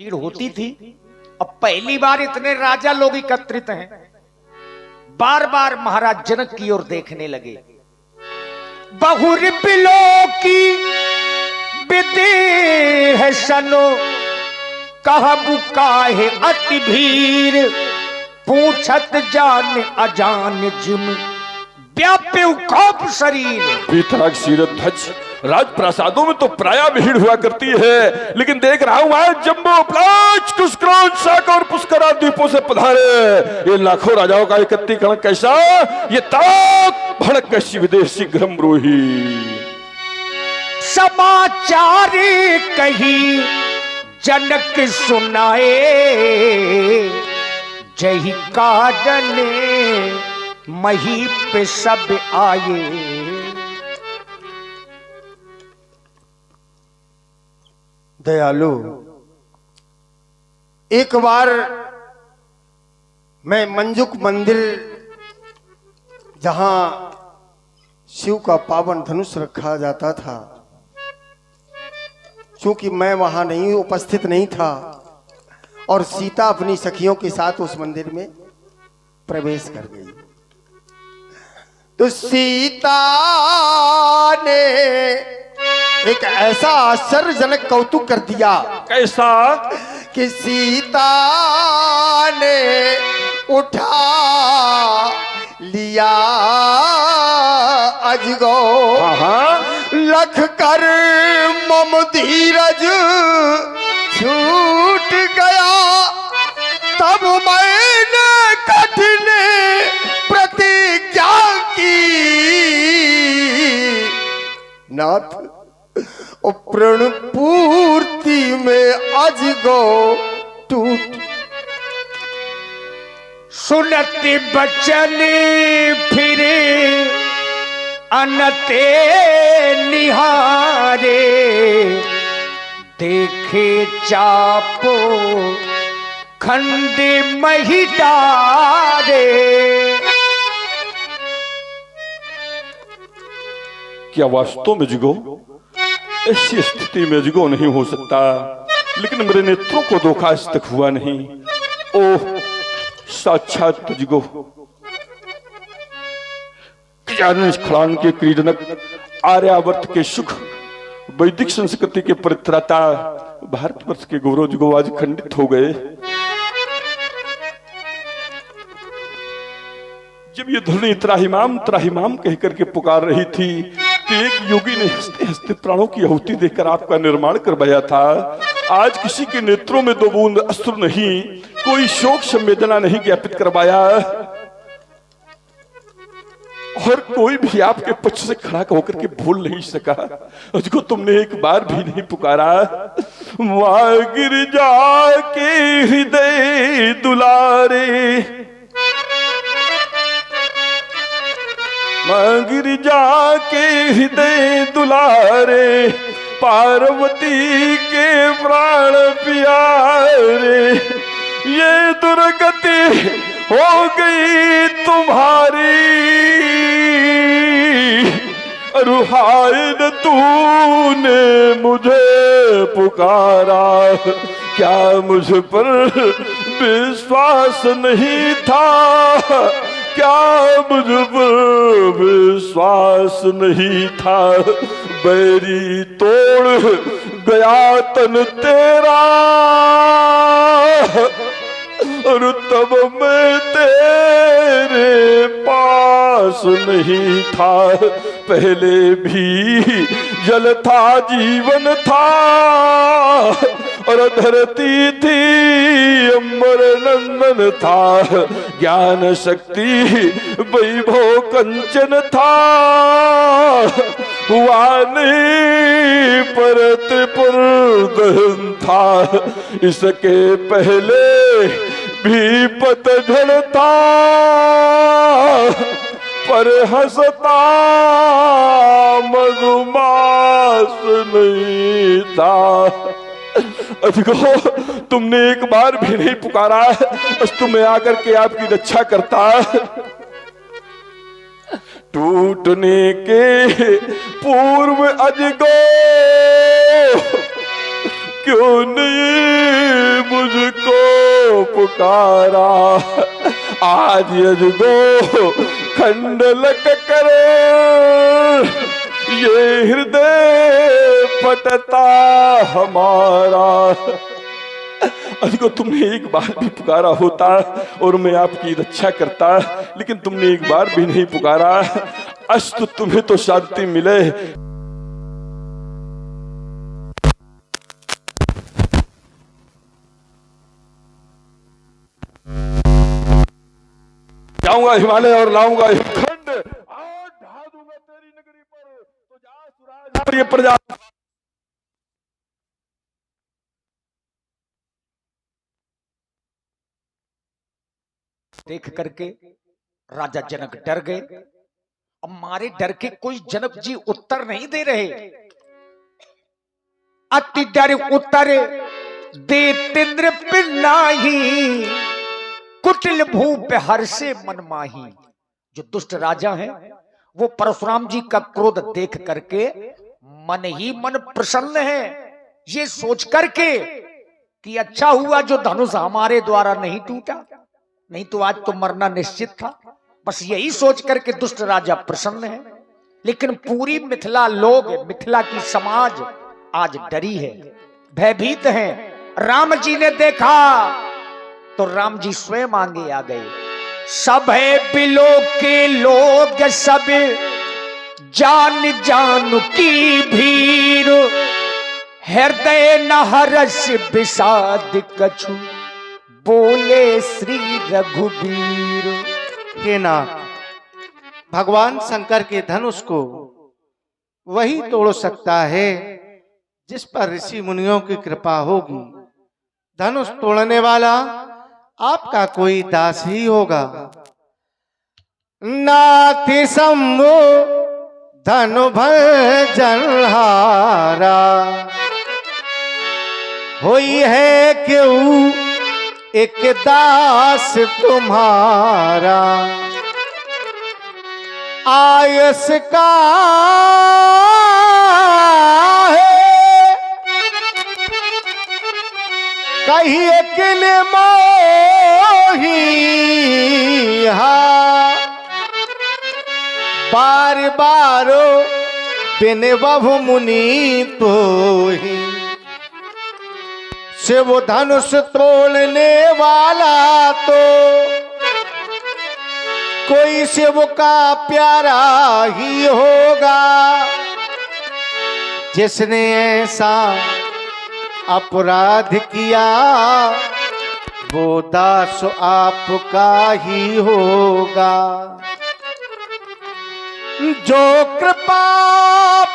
भीड़ होती थी। अब पहली बार इतने राजा लोग एकत्रित हैं। बार बार महाराज जनक की ओर देखने लगे। बहुर बिलो की विदेह सनो कहबु काहे अति भीर पूछत जान अजान जिम व्याप्य कौप शरीर। पीतराग शीरध्वज राजप्रासादों में तो प्राय भीड़ हुआ करती है, लेकिन देख रहा हूं आज जम्बो प्लाच कुशक्रोन शाक और पुष्करा द्वीपों से पधारे ये लाखों राजाओं का एकत्रीकरण कैसा, ये ताक भड़क कैसी विदेशी ग्रमरोही। समाचार कही जनक सुनाए जही काजने मही पे सब आए। दयालु, एक बार मैं मंजुक मंदिर जहां शिव का पावन धनुष रखा जाता था, चूंकि मैं वहां नहीं उपस्थित नहीं था और सीता अपनी सखियों के साथ उस मंदिर में प्रवेश कर गई, तो सीता ने एक ऐसा आश्चर्यजनक कौतुक कर दिया। कैसा कि सीता ने उठा लिया अजगो लख कर मम धीरज छूट गया। तब मैंने कठिन प्रतिज्ञा की नाथ प्रण पूर्ति में अजगो टूट। सुनते बचन फिरे अनते निहारे देखे चापो खंड मही डारे। क्या वास्तव में जिगो ऐसी स्थिति में जिगो नहीं हो सकता, लेकिन मेरे नेत्रों को धोखा आज तक हुआ नहीं। ओह साक्षात जिगो खड़ान के क्रीडनक, आर्यावर्त के सुख, वैदिक संस्कृति के परित्राता, भारतवर्ष के गौरव जिगो आज खंडित हो गए। जब ये धरनी त्राहिमाम कहकर के पुकार रही थी, तो एक योगी ने हंसते हंसते प्राणों की आहुति देकर आपका निर्माण करवाया था। आज किसी के नेत्रों में दो बूंद अश्रु नहीं, कोई शोक संवेदना नहीं ज्ञापित करवाया, और कोई भी आपके पक्ष से खड़ा होकर के भूल नहीं सका। उसको तुमने एक बार भी नहीं पुकारा। वहां गिर जा के हृदय दुलारे, गिर जाके हृदय दुलारे, पार्वती के प्राण प्यारे, ये दुर्गति हो गई तुम्हारी, रुहायन तूने मुझे पुकारा। क्या मुझ पर विश्वास नहीं था, क्या मुझ पर विश्वास नहीं था, बैरी तोड़ गया तन तेरा, और तब मैं तेरे पास नहीं था। पहले भी जल था जीवन था, और धरती थी अमर नंदन था, ज्ञान शक्ति वैभव कंचन था, हुआ नहीं परत पर दहन था। इसके पहले भी पतझड़ था, पर हंसता मधुमास नहीं था। देखो तुमने एक बार भी नहीं पुकारा, बस तुम्हें आकर के आपकी रक्षा करता। टूटने के पूर्व अजगो क्यों नहीं मुझको पुकारा, आज यजगो खंडलक करे ये हृदय फटता हमारा। अजगो तुमने एक बार भी पुकारा होता और मैं आपकी रक्षा करता, लेकिन तुमने एक बार भी नहीं पुकारा। अस्तु तुम्हें तो शांति मिले। जाऊंगा हिमालय और लाऊंगा हिमखंड, आज ढा दूंगा तेरी नगरी पर, तो जा सुराज पर ये प्रजा। देख करके राजा जनक डर गए। अब मारे डर के कोई जनक जी उत्तर नहीं दे रहे। अति डर उत्तर दे तिंद्र पिनाही, कुटिल भूप हर से मन माही। जो दुष्ट राजा हैं वो परशुराम जी का क्रोध देख करके मन ही मन प्रसन्न है, ये सोच करके कि अच्छा हुआ जो धनुष हमारे द्वारा नहीं टूटा, नहीं तो आज तो मरना निश्चित था। बस यही सोच करके दुष्ट राजा प्रसन्न है। लेकिन पूरी मिथिला लोग, मिथिला की समाज आज डरी है, भयभीत है। राम जी ने देखा तो राम जी स्वयं आगे आ गए। सब है बिलो के लोग सब जान जान की भीड़, हृदय न हरस विषाद कछु बोले श्री रघुबीर। हे नाथ, भगवान शंकर के धनुष को वही तोड़ सकता है जिस पर ऋषि मुनियों की कृपा होगी। धनुष तोड़ने वाला आपका कोई दास ही होगा। नाथ शंभो धनु भजन हारा, होई है क्यों एक दास तुम्हारा। आयस का है कहिए किल मोही, बार बार बिन बहु मुनि तो ही। शिव धनुष तोड़ने वाला तो कोई शिव का प्यारा ही होगा, जिसने ऐसा अपराध किया वो दास आपका ही होगा। जो कृपा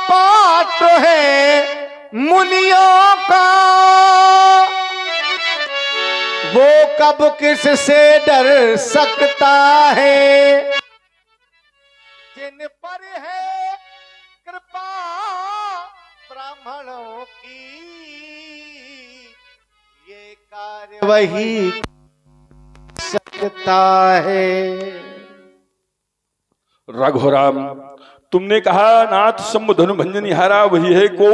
पात्र है मुनियों का, वो कब किस से डर सकता है। जिन पर है कृपा ब्राह्मणों की, ये कार्य वही सकता है। रघुराम, तुमने कहा नाथ शंभु धनु भंजन हारा, वही है को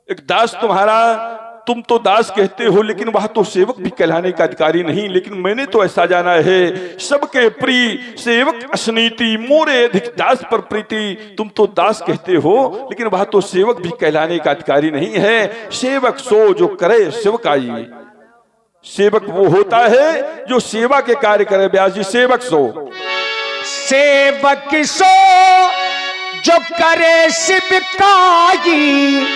एक दास तुम्हारा। तुम तो दास कहते हो, लेकिन वह तो सेवक भी कहलाने का अधिकारी नहीं। लेकिन मैंने तो ऐसा जाना है, सबके प्रिय सेवक असनीति, मोरे अधिक दास पर प्रीति। तुम तो दास कहते हो, लेकिन वह तो सेवक भी कहलाने का अधिकारी नहीं है। सेवक सो जो करे सेवकाई। सेवक वो होता है जो सेवा के कार्य करे। व्यास जी, सेवक सो, सेवक सो जो करे शिवकाई,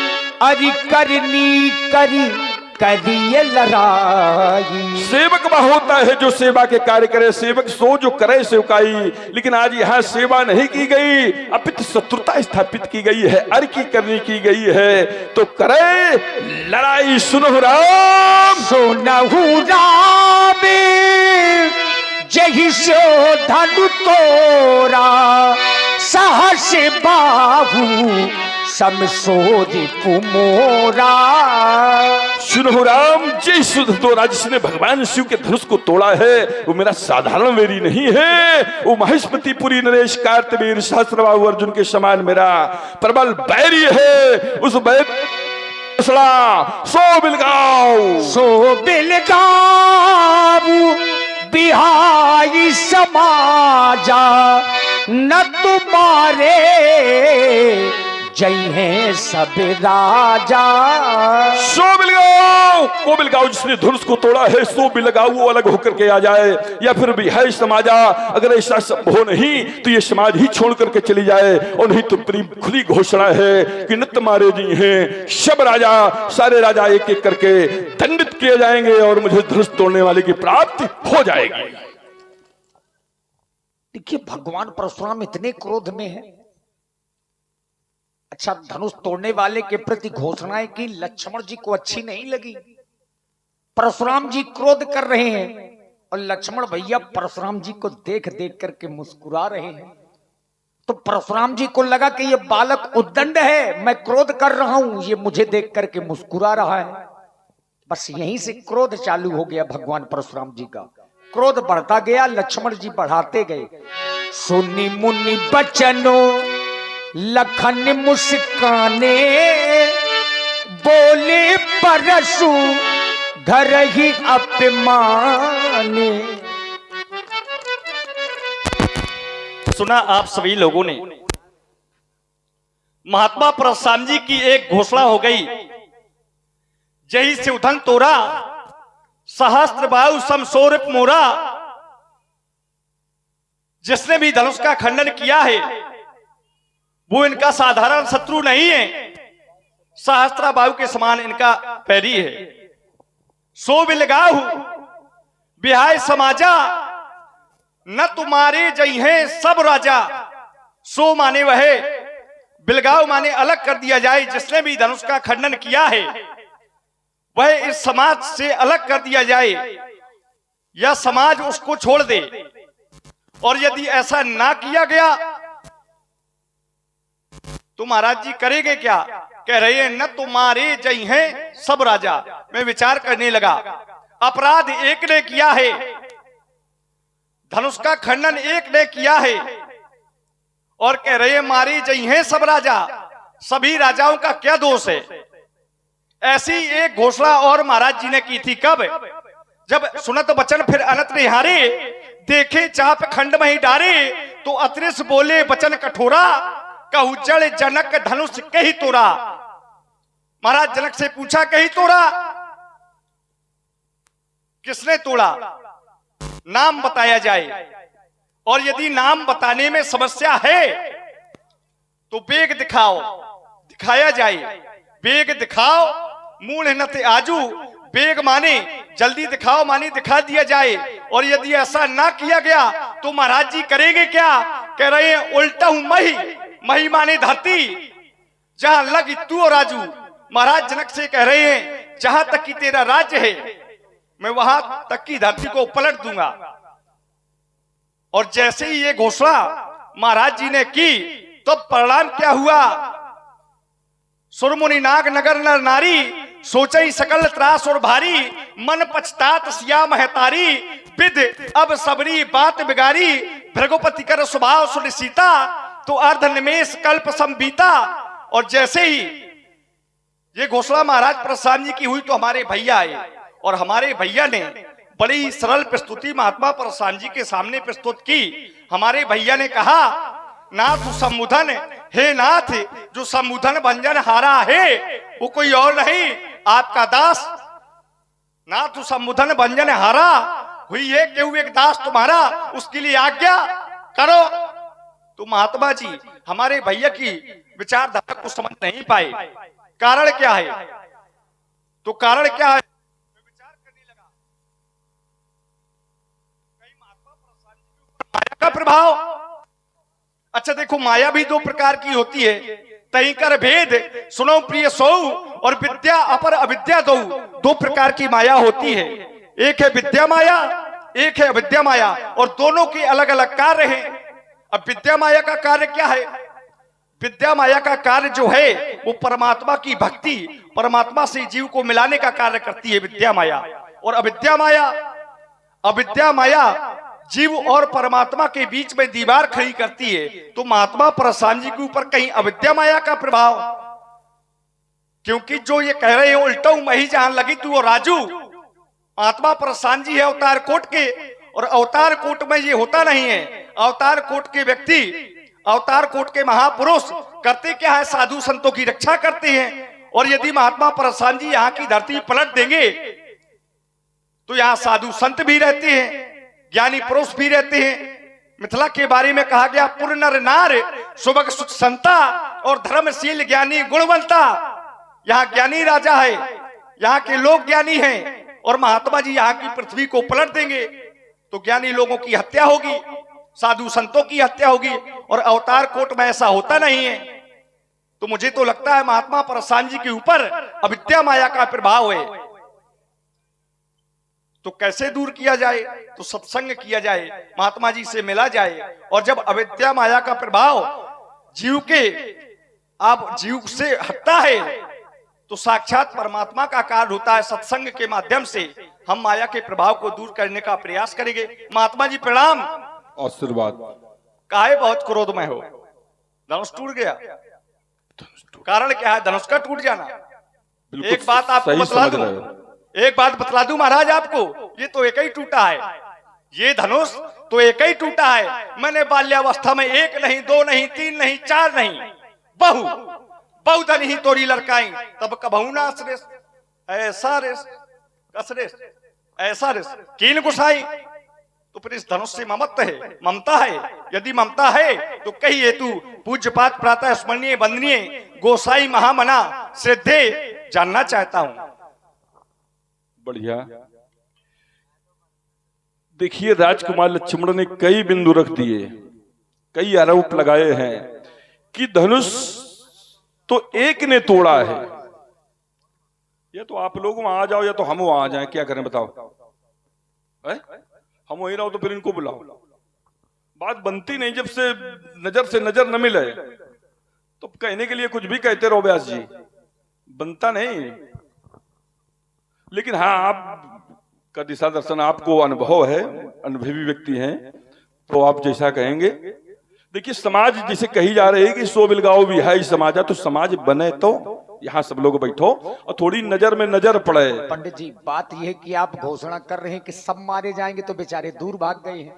अरि करनी करी करिए लड़ाई। सेवक वह होता है जो सेवा के कार्य करे। सेवक सो जो करे सेवकाई। लेकिन आज यहाँ सेवा नहीं की गई, अपित शत्रुता स्थापित की गई है, अर की करनी की गई है। तो करे लड़ाई। सुनहु राम, सुनहु राम जही सो धनु तोरा, सहस बाहु समसोरी पुमोरा। सुनहु राम, जय सुध तोरा, जिसने भगवान शिव के धनुष को तोड़ा है वो मेरा साधारण वेरी नहीं है। वो महेशपतिपुरी नरेश कार्तवीर सहस्त्रबाहु अर्जुन के समान मेरा प्रबल बैरी है। उस बैरी घोषणा सो बिलगाओ। सो बिलगाऊ बिहाई समाजा, न तुम्हारे जय हैं सब राजा। सो बिलगाओ, को बिलगाओ जिसने धनुष को तोड़ा है, सो बिलगाओ वो अलग होकर के आ जाए, या फिर भी है समाजा। अगर ऐसा संभव नहीं तो ये समाज ही छोड़ करके चली जाए। और नहीं तो बड़ी खुली घोषणा है कि न तुम्हारे जी हैं सब राजा, सारे राजा एक एक करके दंडित किए जाएंगे और मुझे धनुष तोड़ने वाले की प्राप्ति हो जाएगी। देखिए भगवान परशुराम इतने क्रोध में है। अच्छा, धनुष तोड़ने वाले के प्रति घोषणाएं की लक्ष्मण जी को अच्छी नहीं लगी। परशुराम जी क्रोध कर रहे हैं और लक्ष्मण भैया परशुराम जी को देख देख करके मुस्कुरा रहे हैं। तो परशुराम जी को लगा कि ये बालक उद्दंड है, मैं क्रोध कर रहा हूं, ये मुझे देख करके मुस्कुरा रहा है। बस यहीं से क्रोध चालू हो गया भगवान परशुराम जी का। क्रोध बढ़ता गया, लक्ष्मण जी बढ़ाते गए। सुनी मुनि बचनों लखन मुस्काने, बोले परशु घर ही अपमाने। सुना आप सभी लोगों ने, महात्मा परशुराम जी की एक घोषणा हो गई, जही से उधन तोरा सहस्त्र बाहु समसोरिप मोरा। जिसने भी धनुष का खंडन किया है वो इनका साधारण शत्रु नहीं है, सहस्त्र बाहु के समान इनका पैरी है। सो बिलगाहु बिहाय समाजा, न तुम्हारे जय हैं सब राजा। सो माने वह, बिलगाव माने अलग कर दिया जाए। जिसने भी धनुष का खंडन किया है वह इस समाज से अलग कर दिया जाए, या समाज उसको छोड़ दे। और यदि ऐसा ना किया गया तो महाराज जी करेंगे क्या? कह रहे हैं न तुम्हारे जय हैं सब राजा। मैं विचार करने लगा, अपराध एक ने किया है, धनुष का खंडन एक ने किया है, और कह रहे हैं मारे जय हैं सब राजा। सभी राजाओं का क्या दोष है? ऐसी एक घोषणा और महाराज जी ने की थी। कब? जब सुनत बचन फिर अनंत निहारे, देखे चाप खंड में ही डारे। तो अतृष बोले बचन कठोरा, कहू जड़ जनक धनुष कही तोरा। महाराज जनक से पूछा कही तोरा, किसने तोड़ा? नाम बताया जाए। और यदि नाम बताने में समस्या है तो बेग दिखाओ, दिखाया जाए। बेग दिखाओ मूल नत आजू। बेग माने जल्दी दिखाओ, माने दिखा दिया जाए। और यदि ऐसा ना किया गया तो महाराज जी करेंगे क्या? कह रहे हैं उल्टा हूं मही, मही माने धरती, जहां लग तू और राजू। महाराज जनक से कह रहे हैं जहां तक की तेरा राज्य है मैं वहां तक की धरती को पलट दूंगा। और जैसे ही ये घोषणा महाराज जी ने की तो परिणाम क्या हुआ? सुरमुनि नाग नगर नर नारी, सोचई सकल त्रास और भारी। मन पछतात सिया महतारी, विद अब सबरी बात बिगारी। भृगुपति कर स्वभाव सुन सीता, तो अर्ध निमेष कल्प संबीता। और जैसे ही ये घोषणा महाराज परशुराम जी की हुई तो हमारे भैया आए, और हमारे भैया ने बड़ी ही सरल प्रस्तुति महात्मा परशुराम जी के सामने प्रस्तुत की। हमारे भैया ने कहा, नाथ संबोधन हे नाथ, जो संबोधन भंजन हारा है वो कोई और नहीं आपका दास। नाथ संबोधन भंजन हारा हुई है, केहू एक दास तुम्हारा, उसके लिए आज्ञा करो। तो महात्मा जी हमारे भैया की विचारधारा को समझ नहीं पाए। कारण क्या है? तो कारण क्या है? विचार करने लगा, कई महात्मा परशुराम जी के ऊपर माया का प्रभाव। अच्छा देखो, माया भी दो प्रकार की होती है। तई कर भेद सुनो प्रिय सो, और विद्या अपर अविद्या दो प्रकार की माया होती है। एक है विद्या माया, एक है अविद्या माया, और दोनों के अलग अलग कार्य हैं। अब विद्या माया का कार्य क्या है? विद्या माया का कार्य जो है वो परमात्मा की भक्ति, परमात्मा से जीव को मिलाने का कार्य करती है विद्या माया। और अविद्या माया जीव और परमात्मा के बीच में दीवार खड़ी करती है। तो महात्मा परशुराम जी के ऊपर कहीं अविद्या माया का प्रभाव, क्योंकि जो ये कह रहे हो उल्टा मैं ही जहां लगी तू और राजू, महात्मा प्रसाद जी है अवतार कोट के, और अवतार कोट में ये होता नहीं है। अवतार कोट के व्यक्ति, अवतार कोट के महापुरुष करते क्या है, साधु संतों की रक्षा करते हैं। और यदि महात्मा प्रसाद जी यहाँ की धरती पलट देंगे तो यहाँ साधु संत भी रहते हैं, ज्ञानी पुरुष भी रहते हैं। मिथिला के बारे में कहा गया पुर नर नार सुबह सुख संता और धर्मशील ज्ञानी गुणवंता। यहाँ ज्ञानी राजा है, यहाँ के लोग ज्ञानी हैं, और महात्मा जी यहाँ की पृथ्वी को पलट देंगे तो ज्ञानी लोगों की हत्या होगी, साधु संतों की हत्या होगी, और अवतार कोट में ऐसा होता नहीं है। तो मुझे तो लगता है महात्मा प्रसाद जी के ऊपर अविद्या माया का प्रभाव है। तो कैसे दूर किया जाए, तो सत्संग किया जाए, महात्मा जी से मिला जाए। और जब अविद्या माया का प्रभाव जीव के आप जीव से हटता है तो साक्षात परमात्मा का कार्य होता है। सत्संग के माध्यम से हम माया के प्रभाव को दूर करने का प्रयास करेंगे। महात्मा जी प्रणाम। आशीर्वाद। काहे बहुत क्रोध में हो, धनुष टूट गया, कारण क्या है धनुष का टूट जाना? एक बात आपको बतला दूं, एक बात बतला दूं महाराज आपको, ये तो एक ही टूटा है, ये धनुष तो एक ही टूटा है। मैंने बाल्यावस्था में एक नहीं, दो नहीं, तीन नहीं, चार नहीं, बहुधन ही तोरी लड़काई, तब कबहू ना श्रेष्ठ, ऐसा रेस कसरेस, ऐसा रेस कीन गुसाई। तो फिर इस धनुष से ममत्व है, ममता है। यदि ममता है तो कही हेतु पूज्य पाठ प्रातः स्मरणीय वंदनीय गोसाई महामना श्रद्धे जानना चाहता हूं। बढ़िया। देखिए राजकुमार लक्ष्मण ने कई बिंदु रख दिए, कई आरोप लगाए हैं कि धनुष तो एक ने तोड़ा है। या तो आप लोग वहां आ जाओ या तो हम वहां आ जाएं, क्या करें बताओ? हम वहीं रहो तो फिर इनको बुलाओ। बात बनती नहीं जब से नजर न मिले तो कहने के लिए कुछ भी कहते रहो व्यास जी, बनता नहीं। लेकिन हाँ, आपका दिशा दर्शन, आपको अनुभव है, अनुभवी व्यक्ति हैं, तो आप जैसा कहेंगे। देखिए समाज जिसे कही जा रही है कि सो बिलगाओ विहाई समाजा, तो समाज बने तो यहाँ सब लोग बैठो और थोड़ी नजर में नजर पड़े। पंडित जी बात यह है कि आप घोषणा कर रहे हैं कि सब मारे जाएंगे, तो बेचारे दूर भाग गए हैं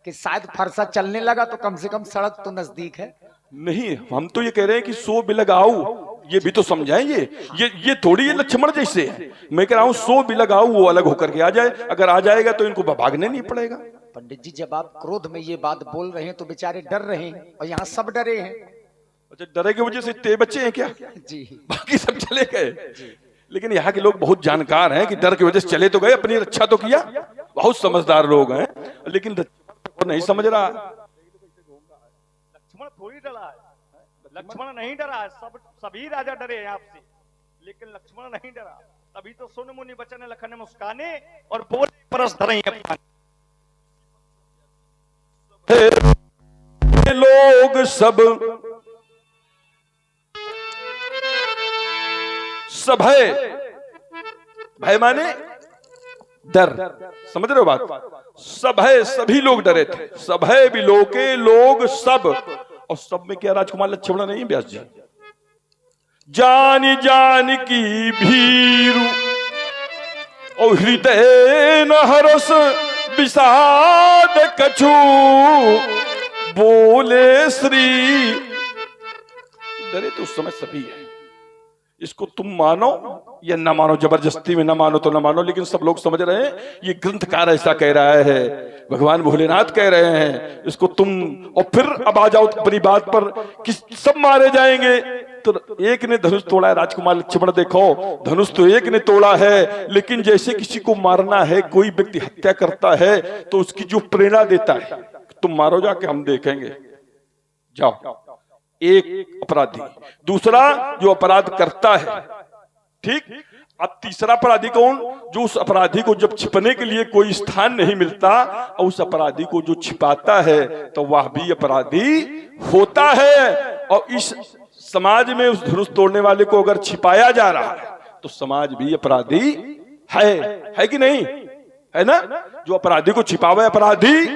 कि शायद फरसा चलने लगा तो कम से कम सड़क तो नजदीक है। नहीं, हम तो ये कह रहे हैं कि सो बिलगाओ, ये भी तो समझाएंगे। ये थोड़ी ये लक्ष्मण जैसे है। मैं कह रहा हूँ सो बिलगाओ वो अलग होकर के आ जाए, अगर आ जाएगा तो इनको भागने नहीं पड़ेगा। पंडित जी जब आप क्रोध में ये बात बोल रहे हैं तो बेचारे डर रहे हैं, और यहाँ सब डरे हैं। अच्छा, डरे की वजह से ते बच्चे हैं क्या? जी, बाकी सब चले गए। लेकिन यहाँ के लोग बहुत जानकार हैं कि डर की वजह से चले तो गए, अपनी रक्षा तो किया। बहुत समझदार लोग हैं, लेकिन वो नहीं समझ रहा। लक्ष्मण थोड़ी डरा है, लक्ष्मण नहीं डरा है, सभी राजा डरे हैं आपसे, लेकिन लक्ष्मण नहीं डरा। तभी तो सुन मुनि बचन लखन मुस्काने और बोले परस धरई अपना। लोग सब सभय, भय माने डर, समझ रहे हो बात? सभय सभी लोग डरे थे, सभय बिलोके लोग सब। और सब में क्या राजकुमार लक्ष्मण नहीं व्यास जी? जान जान की भीरु और हृदय न हरस विषाद कछु, बोले श्री। डरे तो उस समय सभी है। इसको तुम मानो या ना मानो, जबरदस्ती में ना मानो तो ना मानो, लेकिन सब लोग समझ रहे हैं ये ग्रंथकार ऐसा कह रहा है, भगवान भोलेनाथ कह रहे हैं इसको तुम। और फिर अब आ जाओ अपनी बात पर कि सब मारे जाएंगे। तो एक ने धनुष तोड़ा है राजकुमार लक्ष्मण, देखो धनुष तो एक ने तोड़ा है, लेकिन जैसे किसी को मारना है, कोई व्यक्ति हत्या करता है तो उसकी जो प्रेरणा देता है, तुम मारो जाके हम देखेंगे, जाओ। एक अपराधी, दूसरा जो अपराध करता है, ठीक। अब तीसरा अपराधी कौन? जो उस अपराधी को जब छिपने के लिए कोई स्थान नहीं मिलता और उस अपराधी को जो छिपाता है, तो वह भी अपराधी होता है। और इस समाज में उस धनुष तोड़ने वाले को अगर छिपाया जा रहा है तो समाज भी अपराधी है कि नहीं? है ना? जो अपराधी को छिपावे अपराधी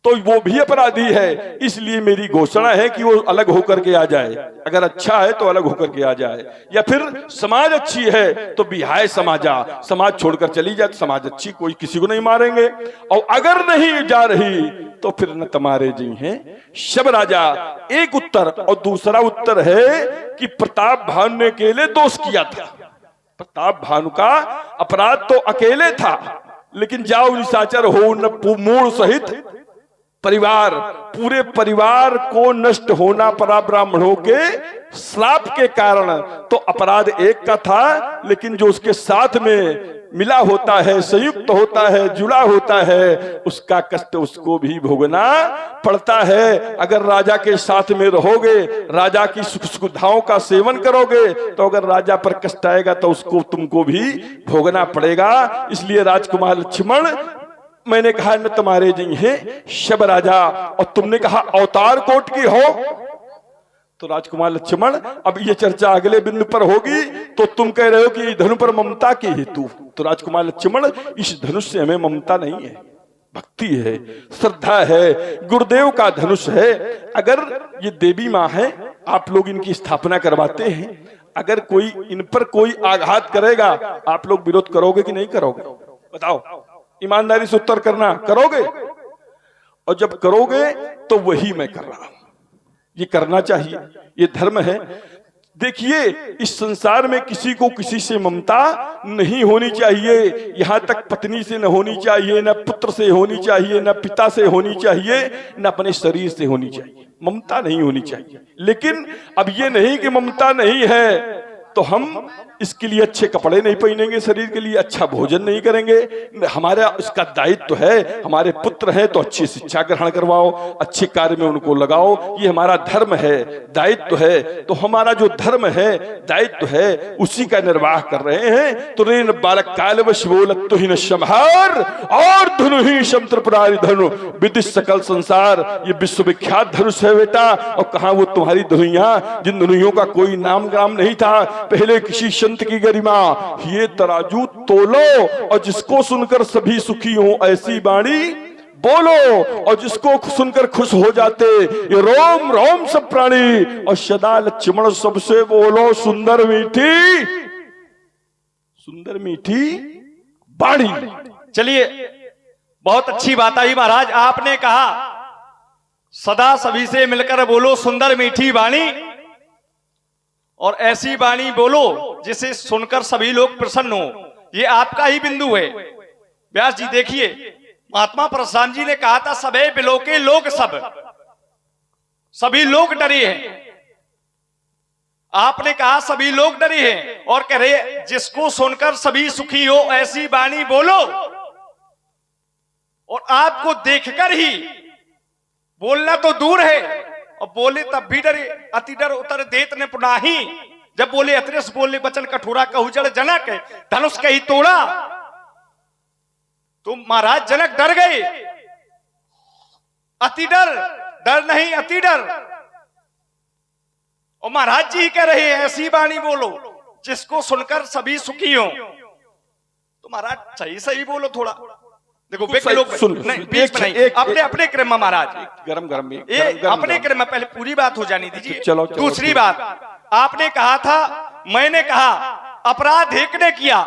तो वो भी अपराधी है। इसलिए मेरी घोषणा है कि वो अलग होकर के आ जाए, अगर अच्छा है तो अलग होकर के आ जाए, या फिर समाज अच्छी है तो बिहाय समाजा, समाज छोड़कर चली जाए, समाज अच्छी, कोई किसी को नहीं मारेंगे। और अगर नहीं जा रही तो फिर न तुम्हारे जी हैं शब राजा। एक उत्तर, और दूसरा उत्तर है कि प्रताप भानु ने अकेले दोष किया था। प्रताप भानु का अपराध तो अकेले था, लेकिन जाओ निशाचर हो न मूल सहित परिवार, पूरे परिवार को नष्ट होना पड़ा ब्राह्मणों के श्राप के कारण। तो अपराध एक का था, लेकिन जो उसके साथ में मिला होता है, संयुक्त होता है, जुड़ा होता है, उसका कष्ट उसको भी भोगना पड़ता है। अगर राजा के साथ में रहोगे, राजा की सुख सुविधाओं का सेवन करोगे, तो अगर राजा पर कष्ट आएगा तो उसको तुमको भी भोगना पड़ेगा। इसलिए राजकुमार लक्ष्मण, मैंने कहा न तुम्हारे जी हैं शब राजा, और तुमने कहा अवतार कोट की हो। तो राजकुमार लक्ष्मण, अब ये चर्चा अगले बिंदु पर होगी। तो तुम कह रहे हो कि धनु पर ममता की हेतु, तो राजकुमार लक्ष्मण, इस धनुष से हमें ममता नहीं है, भक्ति है, श्रद्धा है, गुरुदेव का धनुष है। अगर ये देवी माँ है, आप लोग इनकी स्थापना करवाते हैं, अगर कोई इन पर कोई आघात करेगा, आप लोग विरोध करोगे कि नहीं करोगे? बताओ, ईमानदारी से उत्तर करना, करोगे? और जब करोगे तो वही मैं कर रहा हूं, ये करना चाहिए, ये धर्म है। देखिए, इस संसार में किसी को किसी से ममता नहीं होनी चाहिए। यहां तक पत्नी से न होनी चाहिए, न पुत्र से होनी चाहिए, न पिता से होनी चाहिए, न अपने शरीर से होनी चाहिए। ममता नहीं होनी चाहिए। लेकिन अब ये नहीं कि ममता नहीं है तो हम इसके लिए अच्छे कपड़े नहीं पहनेंगे, शरीर के लिए अच्छा भोजन नहीं करेंगे। हमारा इसका दायित्व है, हमारे पुत्र हैं तो अच्छी शिक्षा ग्रहण करवाओ, अच्छे कार्य में उनको लगाओ, ये हमारा धर्म है, दायित्व है। तो हमारा जो धर्म है, दायित्व है, उसी का निर्वाह कर रहे हैं। तो रेन बालक कालवश बोलत तो ही न संहार, और धनु ही शम त्रिपुरारी धनु विदित सकल संसार। ये विश्वविख्यात धनुष है बेटा। और कहा वो तुम्हारी धनुइया, जिन धनुइयों का कोई नाम ग्राम नहीं था पहले किसी संत की गरिमा, ये तराजू तोलो, और जिसको सुनकर सभी सुखी हो ऐसी वाणी बोलो, और जिसको सुनकर खुश हो जाते ये रोम रोम सब प्राणी। और सदा लक्ष्मण सबसे बोलो सुंदर मीठी, सुंदर मीठी वाणी। चलिए, बहुत अच्छी बात आई महाराज। आपने कहा सदा सभी से मिलकर बोलो सुंदर मीठी वाणी, और ऐसी वाणी बोलो जिसे सुनकर सभी लोग प्रसन्न हो। ये आपका ही बिंदु है। व्यास जी देखिए, महात्मा परशुराम जी ने कहा था सबे बिलोके लोग सब, सभी लोग डरे हैं। आपने कहा सभी लोग डरे हैं, और कह रहे जिसको सुनकर सभी सुखी हो ऐसी वाणी बोलो। और आपको देखकर ही बोलना तो दूर है, और बोले तब भी डरे। अति डर उतर देत ने पुनाही, जब बोले अतरस बोले बचन कठोरा कहु जड़ जनक धनुष कही तोड़ा, तो महाराज जनक डर गए। अति डर, डर नहीं अति डर। और महाराज जी कह रहे हैं ऐसी वाणी बोलो जिसको सुनकर सभी सुखी हो। तो महाराज सही सही बोलो थोड़ा। देखो व्यक्ति लोग नहीं, बीच में नहीं, अपने अपने क्रम में महाराज, गरम गरम अपने क्रम में पहले पूरी बात हो जानी दीजिए। चलो, दूसरी बात, आपने कहा था, मैंने कहा अपराध एक ने किया,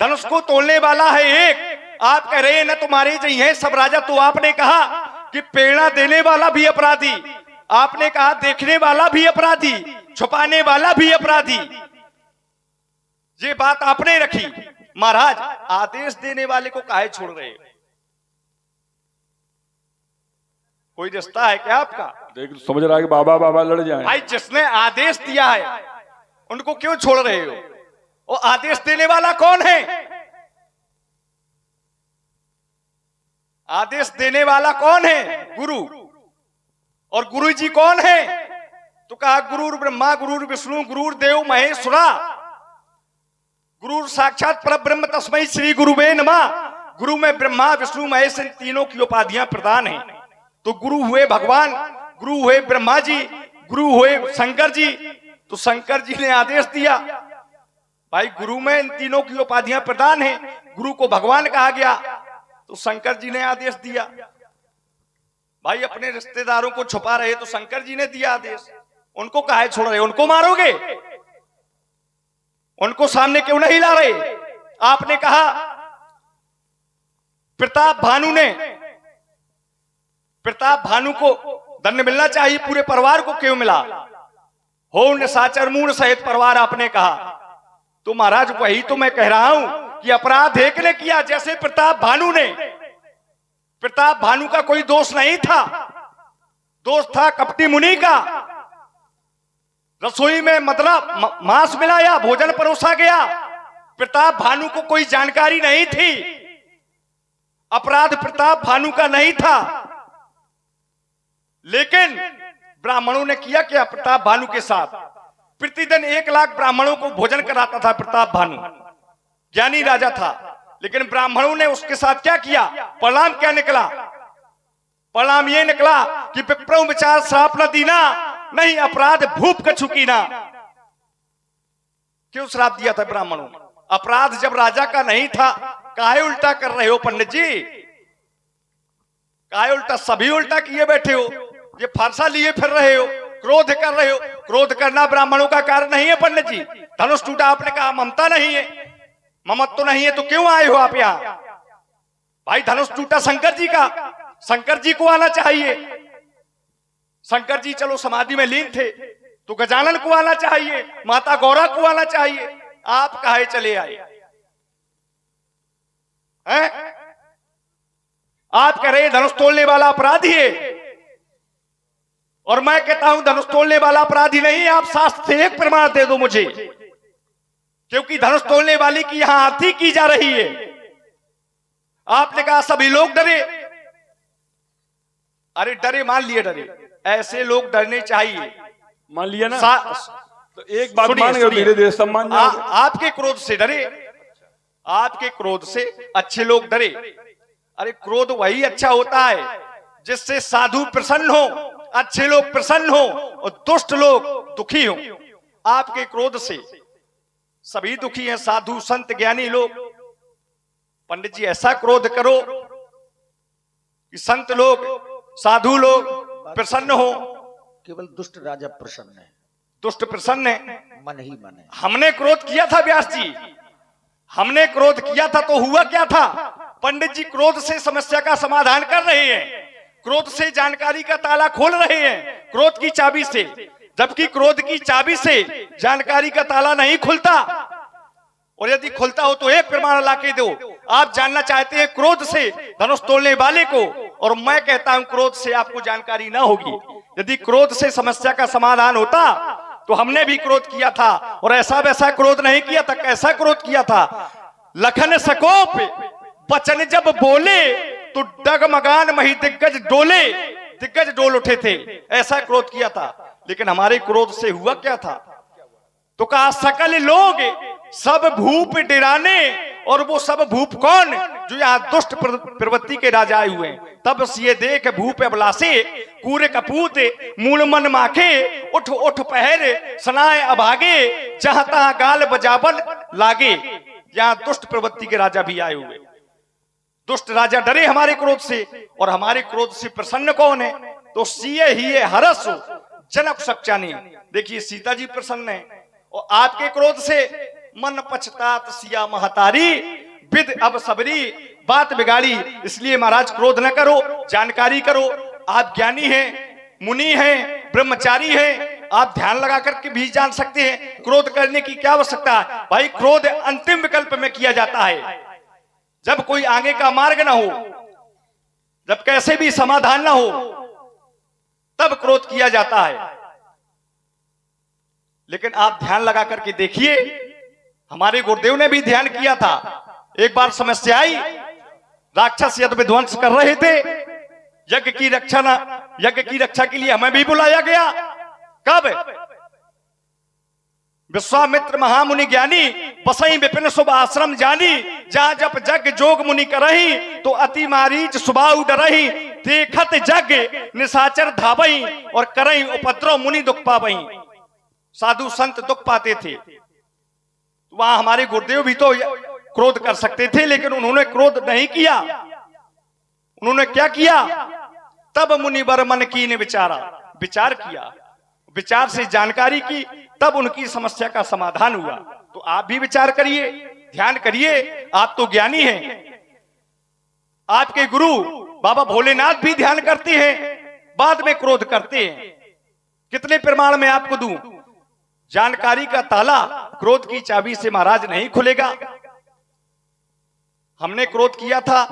धनुष को तोड़ने वाला है एक। आप कह रहे हैं न तुम्हारे जी हैं सब राजा। तो आपने कहा कि प्रेरणा देने वाला भी अपराधी, आपने कहा देखने वाला भी अपराधी, छुपाने वाला भी अपराधी। ये बात आपने रखी। महाराज आदेश देने वाले को काहे छोड़ रहे? कोई रिश्ता है क्या आपका? देख समझ रहा है कि बाबा बाबा लड़ जाए। भाई जिसने आदेश दिया है उनको क्यों छोड़ रहे हो? और आदेश देने वाला कौन है? आदेश देने वाला कौन है? गुरु। और गुरु जी कौन है? तो कहा गुरु ब्रह्मा गुरु विष्णु गुरु देव महेश्वरा, गुरु साक्षात परब्रह्म तस्मै श्री गुरुवे नमः। गुरु में ब्रह्मा विष्णु महेश इन तीनों की उपाधियां प्रदान हैं। तो गुरु हुए भगवान, गुरु हुए ब्रह्मा जी, गुरु हुए शंकर जी। तो शंकर जी ने आदेश दिया। भाई गुरु में इन तीनों की उपाधियां प्रदान हैं, गुरु को भगवान कहा गया, तो शंकर जी ने आदेश दिया। भाई अपने रिश्तेदारों को छुपा रहे तो शंकर जी ने दिया आदेश, उनको काहे छोड़ रहे, उनको मारोगे, उनको सामने क्यों नहीं ला रहे? आपने कहा प्रताप भानु को दंड मिलना चाहिए, पूरे परिवार को क्यों मिला? हो निशाचर मूढ़ सहित परिवार आपने कहा। तो महाराज वही तो मैं कह रहा हूं कि अपराध एक ने किया, जैसे प्रताप भानु ने। प्रताप भानु का कोई दोष नहीं था, दोष था कपटी मुनि का। रसोई में मतलब मांस मिलाया, भोजन परोसा गया, प्रताप भानु को कोई जानकारी नहीं थी, अपराध प्रताप भानु का नहीं था। लेकिन ब्राह्मणों ने किया क्या प्रताप भानु के साथ? प्रतिदिन 1 लाख ब्राह्मणों को भोजन कराता था प्रताप भानु, ज्ञानी राजा था। लेकिन ब्राह्मणों ने उसके साथ क्या किया? परिणाम क्या निकला? परिणाम ये निकला कि विप्रम विचार श्राप न दीना, नहीं अपराध भूप कछु कीना। क्यों श्राप दिया था ब्राह्मणों? अपराध जब राजा का नहीं था, काहे उल्टा कर रहे हो पंडित जी? काहे उल्टा? सभी उल्टा किए बैठे हो, ये फारसा लिए फिर रहे हो, क्रोध कर रहे हो। क्रोध करना ब्राह्मणों का कार्य नहीं है पंडित जी। धनुष टूटा, आपने कहा ममता नहीं है, ममत्व तो नहीं है, तो क्यों आए हो आप यहाँ? भाई धनुष टूटा शंकर जी का, शंकर जी को आना चाहिए। शंकर जी चलो समाधि में लीन थे, तो गजानन को आना चाहिए, माता गौरा को आना चाहिए। आप काहे चले आए हैं? आप कह रहे धनुष तोड़ने वाला अपराधी है, और मैं कहता हूं धनुष तोड़ने वाला अपराधी नहीं। आप शास्त्र से एक प्रमाण दे दो मुझे, क्योंकि धनुष तोड़ने वाली की यहां आरती की जा रही है। आपने कहा सभी लोग डरे, अरे डरे मान लिए, डरे, ऐसे लोग डरने चाहिए। मान लिया ना, तो एक बात मान गए, धीरे धीरे सब मान जाओगे। आपके क्रोध से डरे, आपके क्रोध से अच्छे लोग डरे। अरे क्रोध वही अच्छा होता है जिससे साधु प्रसन्न हो, अच्छे लोग प्रसन्न हो और दुष्ट लोग दुखी हो। आपके क्रोध से सभी दुखी हैं, साधु संत ज्ञानी लोग। पंडित जी ऐसा क्रोध करो कि संत लोग साधु लोग प्रसन्न हो। केवल दुष्ट राजा प्रसन्न है, दुष्ट प्रसन्न है, मन ही मन है। हमने क्रोध किया था व्यास जी, हमने क्रोध किया था तो हुआ क्या था? पंडित जी क्रोध से समस्या का समाधान कर रहे हैं, क्रोध से जानकारी का ताला खोल रहे हैं, क्रोध की चाबी से। जबकि क्रोध की चाबी से जानकारी का ताला नहीं खुलता, और यदि खुलता हो तो एक प्रमाण लाके दो। आप जानना चाहते हैं क्रोध से धनुष तोड़ने वाले को, और मैं कहता हूं क्रोध से आपको जानकारी ना होगी। यदि क्रोध से समस्या का समाधान होता तो हमने भी क्रोध किया था, और ऐसा वैसा क्रोध नहीं किया था। कैसा क्रोध किया था? लखन सकोप वचन जब बोले तो डगमगान मही दिग्गज डोले, दिग्गज डोल उठे थे, ऐसा क्रोध किया था। लेकिन हमारे क्रोध से हुआ क्या था? तो कहा सकल लोग सब भूप डराने, और वो सब भूप कौन? जो यहाँ दुष्ट प्रवृत्ति के राजा आए हुए हैं। तब ये देख भूप अबलासे कूरे कपूत मूल मन माखे, उठ उठ पहर सनाए अभागे, जहां तहां गाल बजाबल लागे। यहाँ दुष्ट प्रवृत्ति के राजा भी आए हुए, दुष्ट राजा डरे हमारे क्रोध से, और हमारे क्रोध से प्रसन्न कौन है? तो सिए ही हरस जनक सच्चानी। देखिए सीता जी प्रसन्न है, और आपके क्रोध से मन पछतात सिया महतारी, विद अब सबरी बात बिगाड़ी। इसलिए महाराज क्रोध न करो, जानकारी करो। आप ज्ञानी हैं, मुनि हैं, ब्रह्मचारी हैं, आप ध्यान लगा करके भी जान सकते हैं। क्रोध करने की क्या आवश्यकता है? भाई क्रोध अंतिम विकल्प में किया जाता है, जब कोई आगे का मार्ग ना हो, जब कैसे भी समाधान ना हो, तब क्रोध किया जाता है। लेकिन आप ध्यान लगा करके देखिए, हमारे गुरुदेव ने भी ध्यान किया था। एक बार समस्या आई, राक्षस यज्ञ विध्वंस कर रहे थे, यज्ञ की रक्षा के लिए हमें भी बुलाया गया। कब? विश्वामित्र महामुनि ज्ञानी बसई विपिन शुभ आश्रम जानी, जहां जब जग जोग मुनि करही, तो अति मारीच सुबाऊ डरही, देखत जग निशाचर धावई, और करई उपद्रव मुनि दुख पावई। साधु संत दुख पाते थे। वहां हमारे गुरुदेव भी तो क्रोध कर सकते थे, लेकिन उन्होंने क्रोध नहीं किया। उन्होंने क्या किया? तब मुनिवर मन कीन विचारा, विचार किया, विचार से जानकारी की, तब उनकी समस्या का समाधान हुआ। तो आप भी विचार करिए, ध्यान करिए, आप तो ज्ञानी हैं। आपके गुरु बाबा भोलेनाथ भी ध्यान करते हैं, बाद में क्रोध करते हैं। कितने प्रमाण में आपको दूं? जानकारी का ताला क्रोध की चाबी से महाराज नहीं खुलेगा। हमने क्रोध किया था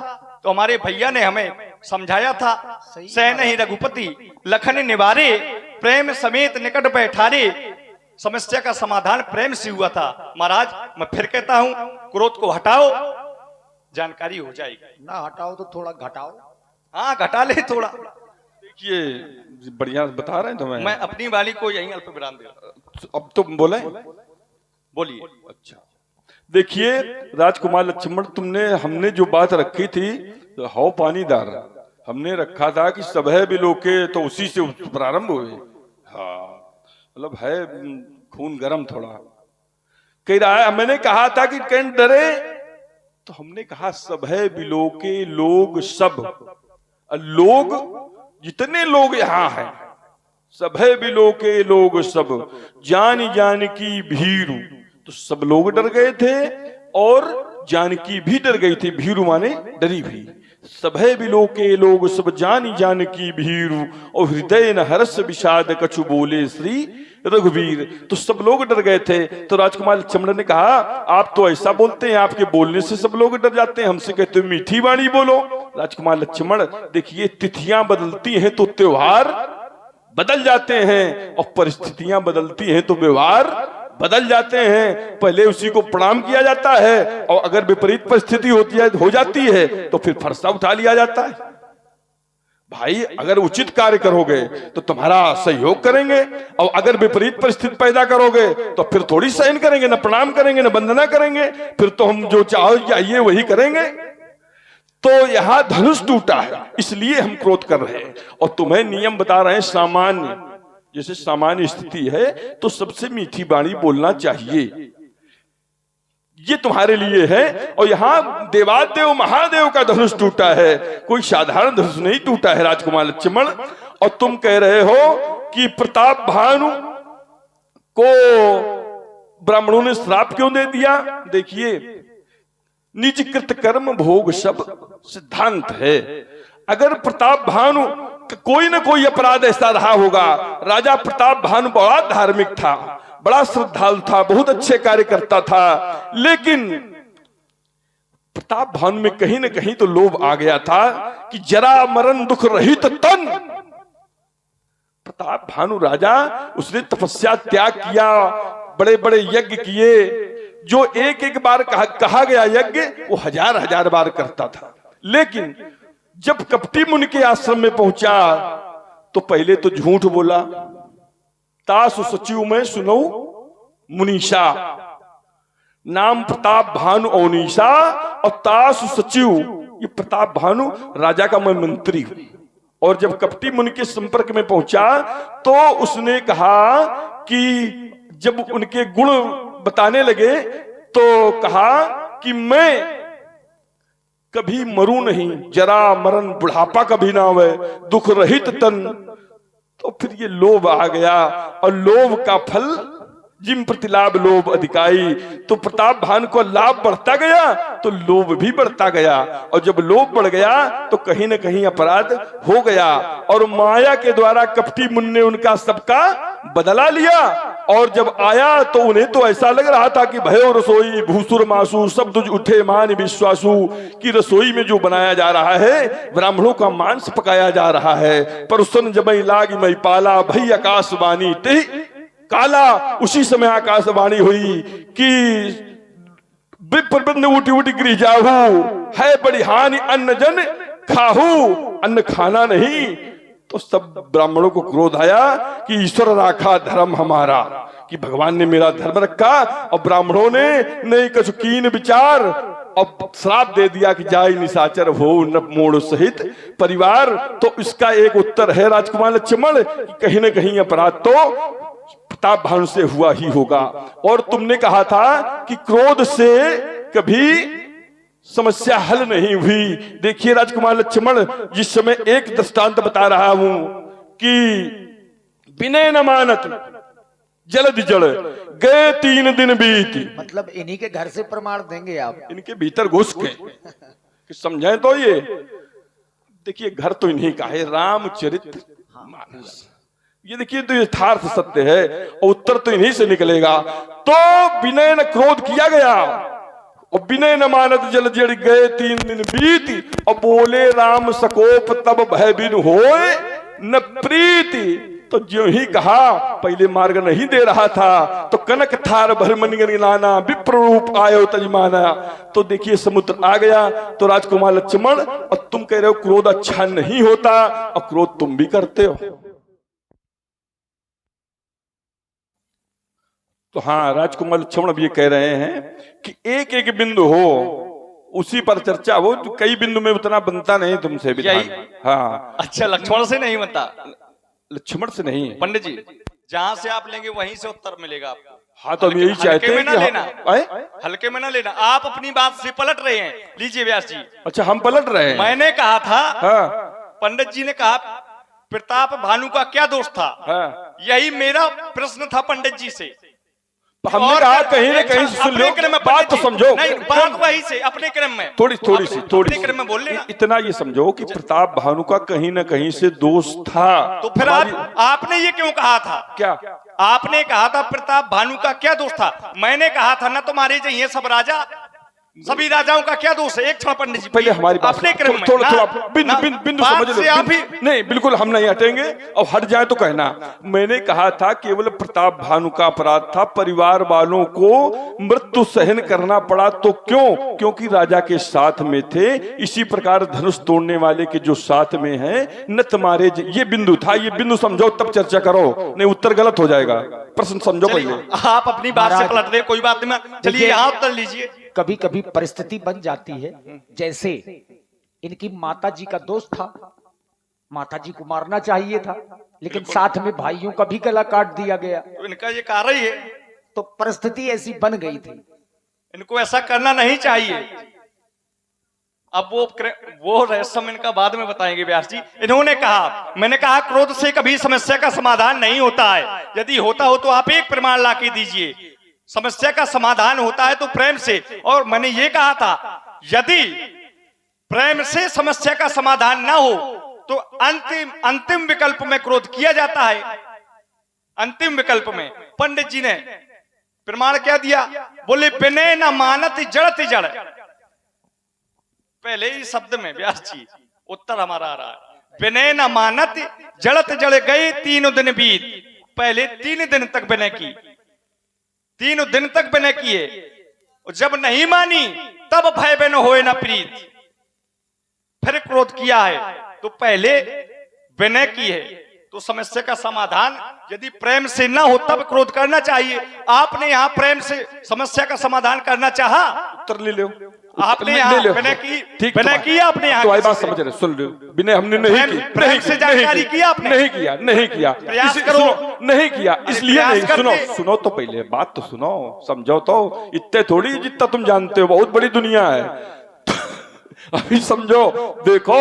तो हमारे भैया ने हमें समझाया था, सह नहीं रघुपति लखन निवारे, प्रेम समेत निकट बैठारे। समस्या का समाधान प्रेम से हुआ था। महाराज मैं फिर कहता हूं, क्रोध को हटाओ, जानकारी हो जाएगी। ना हटाओ तो थोड़ा घटाओ। हाँ घटा ले थोड़ा। देखिए बढ़िया बता रहे हैं तुम्हें। मैं अपनी वाली को यहीं अल्प विराम दे। अब तो बोले, बोलिए। अच्छा देखिए राजकुमार लक्ष्मण, तुमने हमने जो बात रखी थी तो हव पानीदार हमने रखा था कि सब है बिलोके, तो उसी से प्रारंभ हुए। हाँ मतलब है खून गरम थोड़ा कह रहा है। मैंने कहा था कि कहीं डरे, तो हमने कहा सब है बिलोके लोग सब, लोग जितने लोग यहाँ हैं, सब है बिलोके लोग सब, जान जान की भीरू। तो सब लोग डर गए थे और जानकी भी डर गई थी, भीरू माने डरी भी। सब है बिलोके लोग सब, जानी जान की भीरू, और हृदय न हर्ष विषाद कछु बोले श्री रघुवीर। तो सब लोग डर गए थे। तो राजकुमार लक्ष्मण ने कहा आप तो ऐसा बोलते हैं, आपके बोलने से सब लोग डर जाते हैं, हमसे कहते मीठी वाणी बोलो। राजकुमार लक्ष्मण देखिए, तिथियां बदलती हैं तो त्योहार बदल जाते हैं, और परिस्थितियां बदलती हैं तो व्यवहार बदल जाते हैं। पहले उसी को प्रणाम किया जाता है, और अगर विपरीत परिस्थिति हो जाती है तो फिर फरसा उठा लिया जाता है। भाई अगर उचित कार्य करोगे तो तुम्हारा सहयोग करेंगे, और अगर विपरीत परिस्थिति पैदा करोगे तो फिर थोड़ी सहन करेंगे, न प्रणाम करेंगे न वंदना करेंगे, फिर तो हम जो चाहिए वही करेंगे। तो यहां धनुष टूटा है, इसलिए हम क्रोध कर रहे हैं, और तुम्हें नियम बता रहे हैं सामान्य, जैसे सामान्य स्थिति है तो सबसे मीठी वाणी बोलना चाहिए, ये तुम्हारे लिए है। और यहां देवादेव महादेव का धनुष टूटा है, कोई साधारण धनुष नहीं टूटा है राजकुमार लक्ष्मण। और तुम कह रहे हो कि प्रताप भानु को ब्राह्मणों ने श्राप क्यों दे दिया? देखिए निज कृत कर्म भोग सब सिद्धांत है। अगर प्रताप भानु कोई ना कोई अपराध ऐसा रहा होगा, राजा प्रताप भानु बड़ा धार्मिक था, बड़ा श्रद्धालु था, बहुत अच्छे कार्य करता था, लेकिन प्रताप भानु में कहीं ना कहीं तो लोभ आ गया था कि जरा मरण दुख रहित तन। प्रताप भानु राजा, उसने तपस्या त्याग किया, बड़े बड़े यज्ञ किए, जो एक एक बार कहा गया यज्ञ वो हजार हजार बार करता था। लेकिन जब कपटी मुनि के आश्रम में पहुंचा तो पहले तो झूठ बोला, तासु सचिव में सुनऊ मुनीषा, नाम प्रताप भानु औनीषा, और तासु सचिव, ये प्रताप भानु राजा का मैं मंत्री हूं। और जब कपटी मुनि के संपर्क में पहुंचा तो उसने कहा कि जब उनके गुण बताने लगे तो कहा कि मैं कभी मरू नहीं, जरा मरण बुढ़ापा कभी ना आवे, दुख रहित तन। तो फिर ये लोभ आ गया, और लोभ का फल जिम प्रतिलाभ लोभ अधिकाई। तो प्रताप भानु को लाभ बढ़ता गया तो लोभ भी बढ़ता गया, और जब लोभ बढ़ गया तो कहीं ना कहीं अपराध हो गया, और माया के द्वारा कपटी मुनि ने उनका सबका बदला लिया। और जब आया तो उन्हें तो ऐसा लग रहा था कि भयो रसोई भूसुर मासु सब तुझ उठे मान विश्वासु, की रसोई में जो बनाया जा रहा है ब्राह्मणों का मांस पकाया जा रहा है। पर उसन जब लाग मई पाला भई आकाशवाणी ते काला। उसी समय आकाशवाणी हुई कि विप्रबंध उठी उठी गिर जाहू, है बड़ी हानि अन्न जन खाहू, अन्न खाना नहीं। तो सब ब्राह्मणों को क्रोध आया कि ईश्वर राखा धर्म हमारा, कि भगवान ने मेरा धर्म रखा, और ब्राह्मणों ने नहीं कछु कीन विचार और श्राप दे दिया कि जाय निशाचर हो न मोड़ सहित परिवार। तो इसका एक उत्तर है राजकुमार लक्ष्मण, कहीं न कहीं अपराध तो प्रताप भानु से हुआ ही होगा। और तुमने कहा था कि क्रोध से कभी समस्या हल नहीं हुई। देखिए राजकुमार लक्ष्मण, जिस समय एक दृष्टांत बता रहा हूं कि विनय न मानत जलद जड़ गए 3 दिन बीत। मतलब इन्हीं के घर से प्रमाण देंगे आप? इनके भीतर घुस के कि समझाएं तो ये देखिए, घर तो इन्हीं का है, रामचरित मानस। ये देखिए तो यथार्थ सत्य है और उत्तर तो इन्हीं से निकलेगा। तो विनय न क्रोध किया गया और विनय न मानत जल जड़ गए 3 दिन बीती और बोले राम सकोप तब भय बिन होए न प्रीति। तो जो ही कहा, पहले मार्ग नहीं दे रहा था तो कनक थार भर मन नाना विप्र रूप आयो तजमाना। तो देखिए समुद्र आ गया। तो राजकुमार लक्ष्मण, और तुम कह रहे हो क्रोध अच्छा नहीं होता और क्रोध तुम भी करते हो। तो हाँ, राजकुमार लक्ष्मण अब ये कह रहे हैं कि एक एक बिंदु हो उसी पर चर्चा हो, जो कई बिंदु में उतना बनता नहीं तुमसे विधान। हाँ अच्छा, लक्ष्मण से नहीं बनता, लक्ष्मण से नहीं। पंडित जी जहां से आप लेंगे वहीं से उत्तर मिलेगा आपको। हाँ तो हम यही चाहते हैं हल्के में ना लेना, कि हल्के में ना लेना। आप अपनी बात से पलट रहे हैं। लीजिए व्यास जी, अच्छा हम पलट रहे हैं। मैंने कहा था, हाँ पंडित जी ने कहा प्रताप भानु का क्या दोष था, हाँ, यही मेरा प्रश्न था पंडित जी से। तो हमने कहा कहीं ना कहीं सुन लो, बात तो समझो। नहीं, बात वही से अपने क्रम में थोड़ी सी अपने क्रम में बोल लेना। इतना ये समझो कि प्रताप भानु का कहीं ना कहीं से दोष था। तो फिर आपने ये क्यों कहा था? क्या आपने कहा था प्रताप भानु का क्या दोष था? मैंने कहा था ना तुम्हारे चाहिए सब राजा, सभी राजाओं का क्या दोष है? एक क्षण पंडित जी, पहले हमारी बात अपने क्रम में थोड़ा बिंदु समझ लो। नहीं बिल्कुल हम नहीं हटेंगे और हट जाए तो कहना। मैंने कहा था केवल प्रताप भानु का अपराध था, परिवार वालों को मृत्यु सहन करना पड़ा। तो क्यों? क्योंकि राजा के साथ में थे। इसी प्रकार धनुष तोड़ने वाले के जो साथ में हैं न तुम्हारे, ये बिंदु था। ये बिंदु समझो तब चर्चा करो, नहीं उत्तर गलत हो जाएगा। प्रश्न समझो पहले। आप अपनी बात से पलट रहे, कोई बात नहीं। चलिए यहाँ उत्तर लीजिए। कभी कभी परिस्थिति बन जाती है, जैसे इनकी माता जी का दोष था, माता जी को मारना चाहिए था, लेकिन साथ में भाइयों का भी गला काट दिया गया। तो इनका ये कार्य ही है, तो परिस्थिति ऐसी बन गई थी, इनको ऐसा करना नहीं चाहिए। अब वो रहस्य इनका बाद में बताएंगे व्यास जी। इन्होंने कहा, मैंने कहा क्रोध से कभी समस्या का समाधान नहीं होता है। यदि होता हो तो आप एक प्रमाण ला के दीजिए। समस्या का समाधान होता है तो प्रेम से। और मैंने ये कहा था यदि प्रेम से समस्या का समाधान ना हो तो अंतिम विकल्प में क्रोध किया जाता है। अंतिम विकल्प में पंडित जी ने प्रमाण क्या दिया? बोले विनय न मानत जड़त जड़। पहले ही शब्द में व्यास जी उत्तर हमारा आ रहा है। विनय न मानत जड़त जड़ गए 3 दिन बीत। पहले 3 दिन तक विनय की, 3 दिन तक विनय किए, और जब नहीं मानी तब भय बिन होए न प्रीत। फिर क्रोध किया है तो पहले विनय की है। तो समस्या का समाधान यदि प्रेम से ना हो तब क्रोध करना चाहिए। आपने यहाँ प्रेम से समस्या का समाधान करना चाहा, उत्तर ले लो। आपने यहाँ विनय की, विनय किया आपने यहाँ। तो बात समझ रहे, सुन लो। विनय हमने नहीं की, प्रेम से जानकारी किया आपने? नहीं किया। प्रयास करो, नहीं किया इसलिए नहीं। सुनो तो पहले बात तो सुनो, समझो तो। इतने थोड़ी जितना तुम जानते हो, बहुत बड़ी दुनिया है। अभी समझो, देखो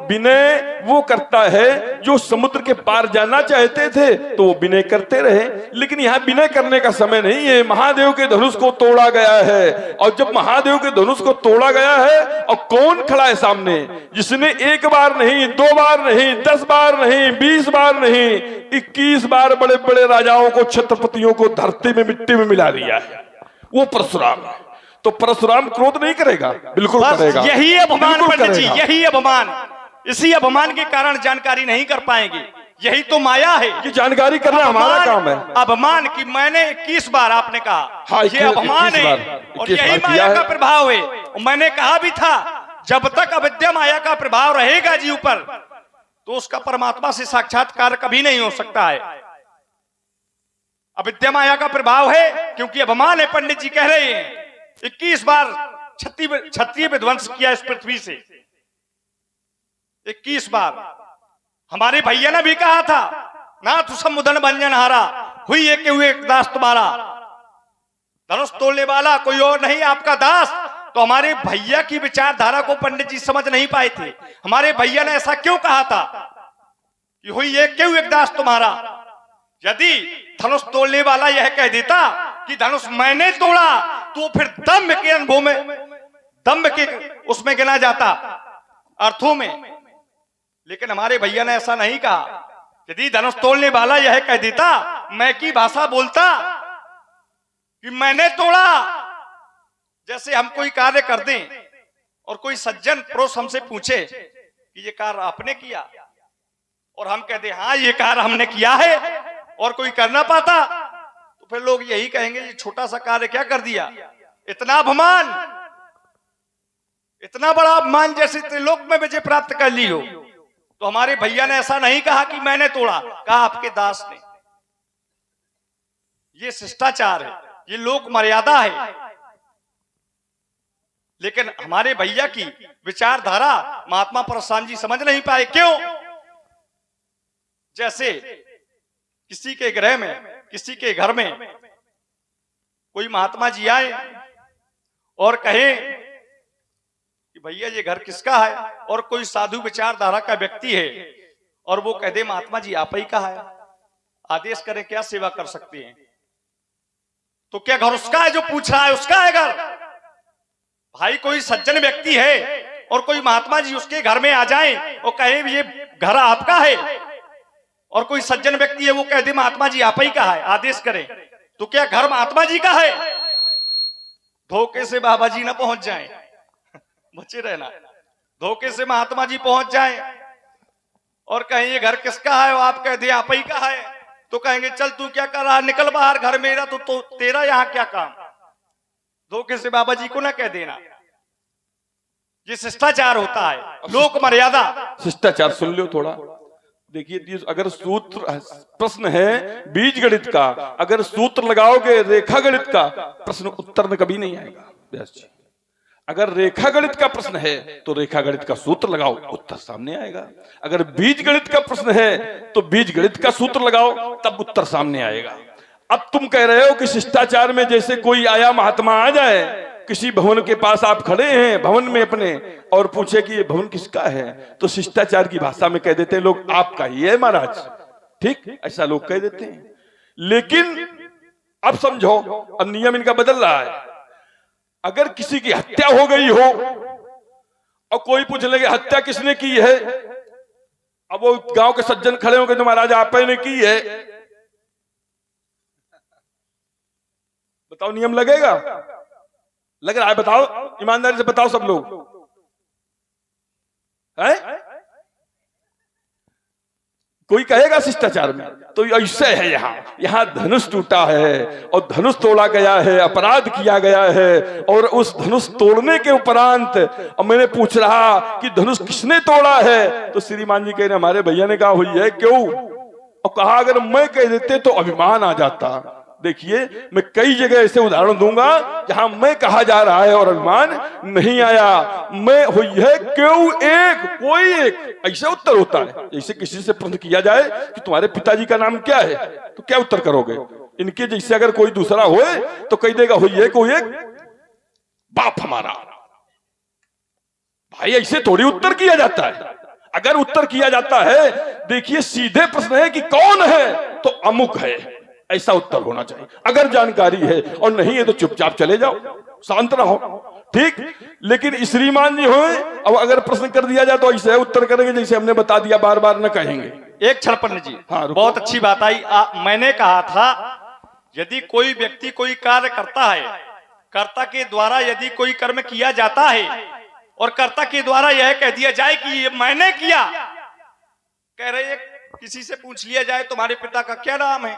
विनय वो करता है जो समुद्र के पार जाना चाहते थे तो वो विनय करते रहे, लेकिन यहाँ विनय करने का समय नहीं है। महादेव के धनुष को तोड़ा गया है, और जब महादेव के धनुष को तोड़ा गया है, और कौन खड़ा है सामने जिसने 1 बार नहीं, 2 बार नहीं, 10 बार नहीं, 20 बार नहीं, 21 बार बड़े बड़े राजाओं को, छत्रपतियों को धरती में मिट्टी में मिला दिया है? वो परशुराम है। तो परशुराम क्रोध नहीं करेगा? बिल्कुल करेगा। यही अपमान पंडित जी, यही अपमान। इसी अपमान के कारण जानकारी नहीं कर पाएंगे। यही तो माया है। ये जानकारी करना हमारा काम है। अपमान की मैंने 21 बार आपने कहा, हाँ, ये अपमान है और यही माया का प्रभाव है। मैंने कहा भी था जब तक अविद्या माया का प्रभाव रहेगा जीव पर तो उसका परमात्मा से साक्षात्कार कभी नहीं हो सकता है। अविद्या माया का प्रभाव है क्योंकि अपमान है। पंडित जी कह रहे हैं 21 बार क्षत्रिय विध्वंस किया इस पृथ्वी से, 21 बार। हमारे भैया ने भी कहा था ना, तू समुदन भंजन हारा हुई एक दास तुम्हारा। धनुष तोड़ने वाला कोई और नहीं आपका दास, तो हमारे भैया की विचारधारा को पंडित जी समझ नहीं पाए थे। हमारे भैया ने ऐसा क्यों कहा था कि हुई ये क्यों एक दास तुम्हारा? यदि धनुष तोड़ने वाला यह कह देता कि धनुष मैंने तोड़ा, तो फिर दम्भ के अनुभव में, दम्भ के उसमें गिना जाता अर्थों में। लेकिन हमारे भैया ने ऐसा नहीं कहा। यदि धनुष तोड़ने वाला यह कह देता, मैं की भाषा बोलता कि मैंने तोड़ा, जैसे हम कोई कार्य कर दें और कोई सज्जन पुरुष हमसे पूछे कि ये कार्य आपने किया, और हम कहते हाँ ये कार्य हमने किया है, और कोई कर ना पाता, तो फिर लोग यही कहेंगे ये छोटा सा कार्य क्या कर दिया। इतना अपमान, इतना बड़ा अपमान जैसे त्रिलोक में विजय प्राप्त कर ली हो। तो हमारे भैया ने ऐसा नहीं कहा कि मैंने तोड़ा, कहा आपके दास ने। ये शिष्टाचार है, ये लोक मर्यादा है। लेकिन हमारे भैया की विचारधारा महात्मा परशुराम जी समझ नहीं पाए। क्यों? जैसे किसी के गृह में, किसी के घर में कोई महात्मा जी आए और कहे कि भैया ये घर किसका है, और कोई साधु विचारधारा का व्यक्ति है और वो कह दे महात्मा जी आप ही का है, आदेश करें क्या सेवा कर सकते हैं। तो क्या घर उसका है? जो पूछ रहा है उसका है घर? भाई कोई सज्जन व्यक्ति है और कोई महात्मा जी उसके घर में आ जाए और कहे ये घर आपका है, और कोई सज्जन व्यक्ति है वो कह दे महात्मा जी आप ही का है, आदेश करें, तो क्या घर महात्मा जी का है? धोखे से बाबा जी ना पहुंच जाए, बचे रहना। धोखे से महात्मा जी पहुंच जाए और कहें ये घर किसका है, और आप कह दे आप ही का है, तो कहेंगे चल तू क्या कर रहा, निकल बाहर, घर मेरा तो तेरा यहां क्या काम। धोखे से बाबा जी को ना कह देना। ये शिष्टाचार होता है, लोक मर्यादा। शिष्टाचार सुन लो थोड़ा। देखिए, अगर सूत्र प्रश्न है बीज गणित का, अगर सूत्र लगाओगे रेखा गणित का, प्रश्न उत्तर में कभी नहीं आएगा व्यास जी। अगर रेखा गणित का प्रश्न है तो रेखा गणित का सूत्र लगाओ, उत्तर सामने आएगा। अगर बीज गणित का प्रश्न है तो बीज गणित का सूत्र लगाओ, तब उत्तर सामने आएगा। अब तुम कह रहे हो कि शिष्टाचार में जैसे कोई आया महात्मा आ जाए, किसी भवन के पास आप खड़े हैं भवन में अपने, और पूछे कि ये भवन किसका है, तो शिष्टाचार की भाषा में कह देते हैं लोग आपका ही है महाराज, ठीक, ऐसा लोग कह देते हैं। लेकिन अब समझो, अब नियम इनका बदल रहा है। अगर किसी की हत्या हो गई हो और कोई पूछ लगे हत्या किसने की है, अब वो गांव के सज्जन खड़े होंगे तो महाराज आपने की है, बताओ नियम लगेगा? लग रहा है? बताओ ईमानदारी से बताओ सब लोग है? कोई कहेगा शिष्टाचार में? तो ऐसे है यहाँ धनुष टूटा है और धनुष तोड़ा गया है, अपराध किया गया है, और उस धनुष तोड़ने के उपरांत अब मैंने पूछ रहा कि धनुष किसने तोड़ा है, तो श्रीमान जी कह रहे हमारे भैया ने कहा हुई है। क्यों? और कहा अगर मैं कह देते तो अभिमान आ जाता। देखिए, मैं कई जगह ऐसे उदाहरण दूंगा जहां मैं कहा जा रहा है और अभिमान नहीं आया। मैं हुई है क्यों? एक कोई एक ऐसा उत्तर होता है। जैसे किसी से प्रश्न किया जाए कि तुम्हारे पिताजी का नाम क्या है, तो क्या उत्तर करोगे? इनके जैसे अगर कोई दूसरा होए तो कह देगा हुई है कोई एक बाप हमारा। भाई ऐसे थोड़ी उत्तर किया जाता है। अगर उत्तर किया जाता है, देखिए सीधे प्रश्न है कि कौन है, तो अमुक है, ऐसा उत्तर होना चाहिए। अगर जानकारी है, और नहीं है तो चुपचाप चले जाओ, शांत रहो, ठीक। लेकिन श्रीमान जी हो, अब अगर प्रश्न कर दिया जाए तो ऐसे उत्तर करेंगे जैसे हमने बता दिया, बार बार न कहेंगे। एक क्षण पंडित जी, हाँ, बहुत अच्छी बात आई। मैंने कहा था यदि कोई व्यक्ति कोई कार्य करता है, कर्ता के द्वारा यदि कोई कर्म किया जाता है और कर्ता के द्वारा यह कह दिया जाए कि ये मैंने किया, कह रहे किसी से पूछ लिया जाए तुम्हारे पिता का क्या नाम है,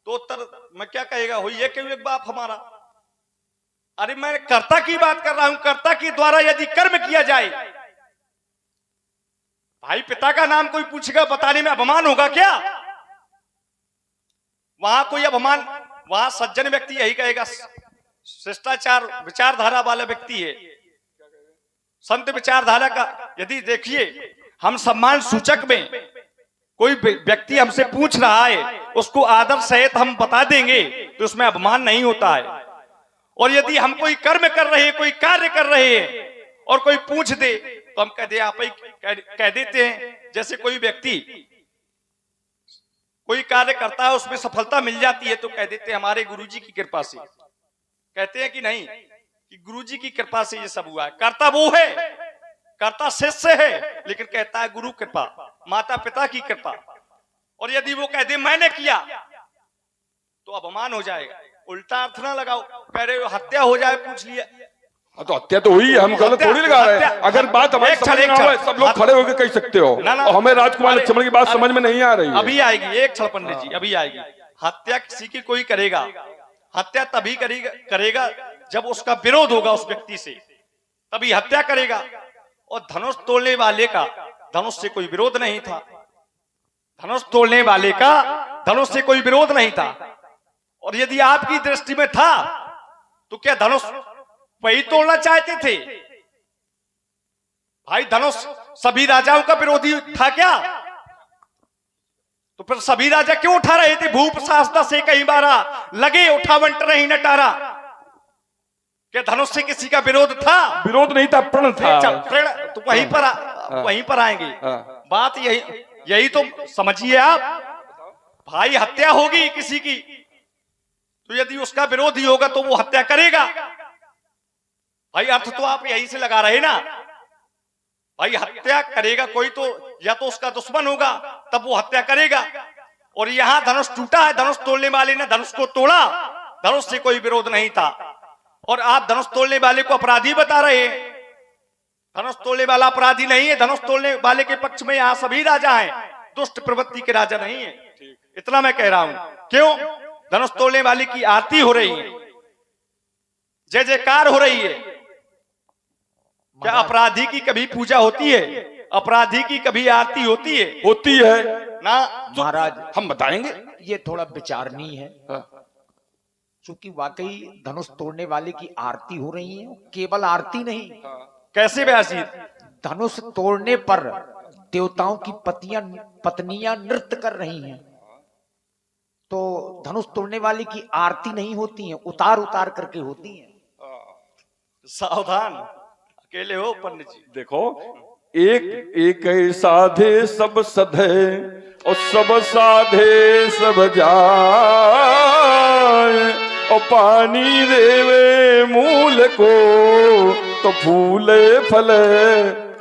तो उत्तर मैं क्या कहेगा, हुई है क्यों एक बाप हमारा। अरे मैं कर्ता की बात कर रहा हूं, कर्ता के द्वारा यदि कर्म किया जाए। भाई पिता का नाम कोई पूछेगा, बताने में अपमान होगा क्या? वहां कोई अपमान, वहां सज्जन व्यक्ति यही कहेगा, शिष्टाचार विचारधारा वाला व्यक्ति है, संत विचारधारा का। यदि देखिए हम सम्मान सूचक में कोई व्यक्ति हमसे पूछ रहा है, उसको आदर सहित हम बता देंगे तो उसमें अपमान नहीं होता है। और यदि हम कोई कर्म कर रहे हैं, कोई कार्य कर रहे हैं और कोई पूछ दे तो हम कह देते हैं। जैसे कोई व्यक्ति कोई कार्य करता है, उसमें सफलता मिल जाती है तो कह देते हैं हमारे गुरुजी की कृपा से। कहते हैं कि नहीं, कि गुरुजी की कृपा से ये सब हुआ है। करता वो है, करता शिष्य है, लेकिन कहता है गुरु कृपा, माता पिता की कृपा। और यदि वो कह दे मैंने किया तो अपमान हो जाएगा। उल्टा अर्थ ना लगाओ, कह रहे हो हत्या हो जाए, पूछ लिया तो हत्या तो हुई है, हम गलत थोड़ी लगा रहे हैं। अगर बात हमारी समझ में आए, सब लोग खड़े होकर कह सकते हो। और हमें राजकुमार लक्ष्मण की बात समझ में नहीं आ रही है। अभी आएगी, एक क्षण पंडित जी, अभी आएगी। हत्या किसी की कोई करेगा, हत्या तभी करेगा जब उसका विरोध होगा उस व्यक्ति से, तभी हत्या करेगा। और धनुष तोड़ने वाले का धनुष से कोई विरोध नहीं था। धनुष तोड़ने वाले का धनुष से कोई विरोध नहीं था। और यदि आपकी दृष्टि में था तो क्या धनुष वही तोड़ना चाहते थे? भाई धनुष सभी राजाओं का विरोधी था क्या? तो फिर सभी राजा क्यों उठा रहे थे? भूप शास्ता से कई बारा लगे उठावंट नहीं नटारा। क्या धनुष से किसी का विरोध था? विरोध नहीं था, प्रण था। प्रण तो वहीं पर आएंगे। बात यही तो समझिए आप। भाई हत्या होगी किसी की तो यदि उसका विरोधी होगा तो वो हत्या करेगा। भाई अर्थ तो आप यही से लगा रहे ना। भाई हत्या करेगा कोई तो या तो उसका दुश्मन होगा, तब वो हत्या करेगा। और यहां धनुष टूटा है, धनुष तोड़ने वाले ने धनुष को तोड़ा, धनुष से कोई विरोध नहीं था। और आप धनुष तोड़ने वाले को अपराधी बता रहे हैं। धनुष तोड़ने वाला अपराधी नहीं है। धनुष तोड़ने वाले के पक्ष में यहाँ सभी राजा हैं, दुष्ट प्रवृत्ति के राजा नहीं है। इतना मैं कह रहा हूं। क्यों? धनुष तोड़ने वाले की आरती हो रही है, जय जयकार हो रही है। क्या अपराधी की कभी पूजा होती है? अपराधी की कभी आरती होती है? होती है ना महाराज, हम बताएंगे। ये थोड़ा विचारणीय है, क्योंकि वाकई धनुष तोड़ने वाले की आरती हो रही है। केवल आरती नहीं, कैसे व्यासी? धनुष तोड़ने पर देवताओं की पत्नियां नृत्य कर रही हैं। तो धनुष तोड़ने वाले की आरती नहीं होती है, उतार उतार करके होती है। सावधान, अकेले हो पंडित जी। देखो, एक एक साधे सब सधे और सब साधे सब जाए। और पानी देवे मूल को तो फूले फले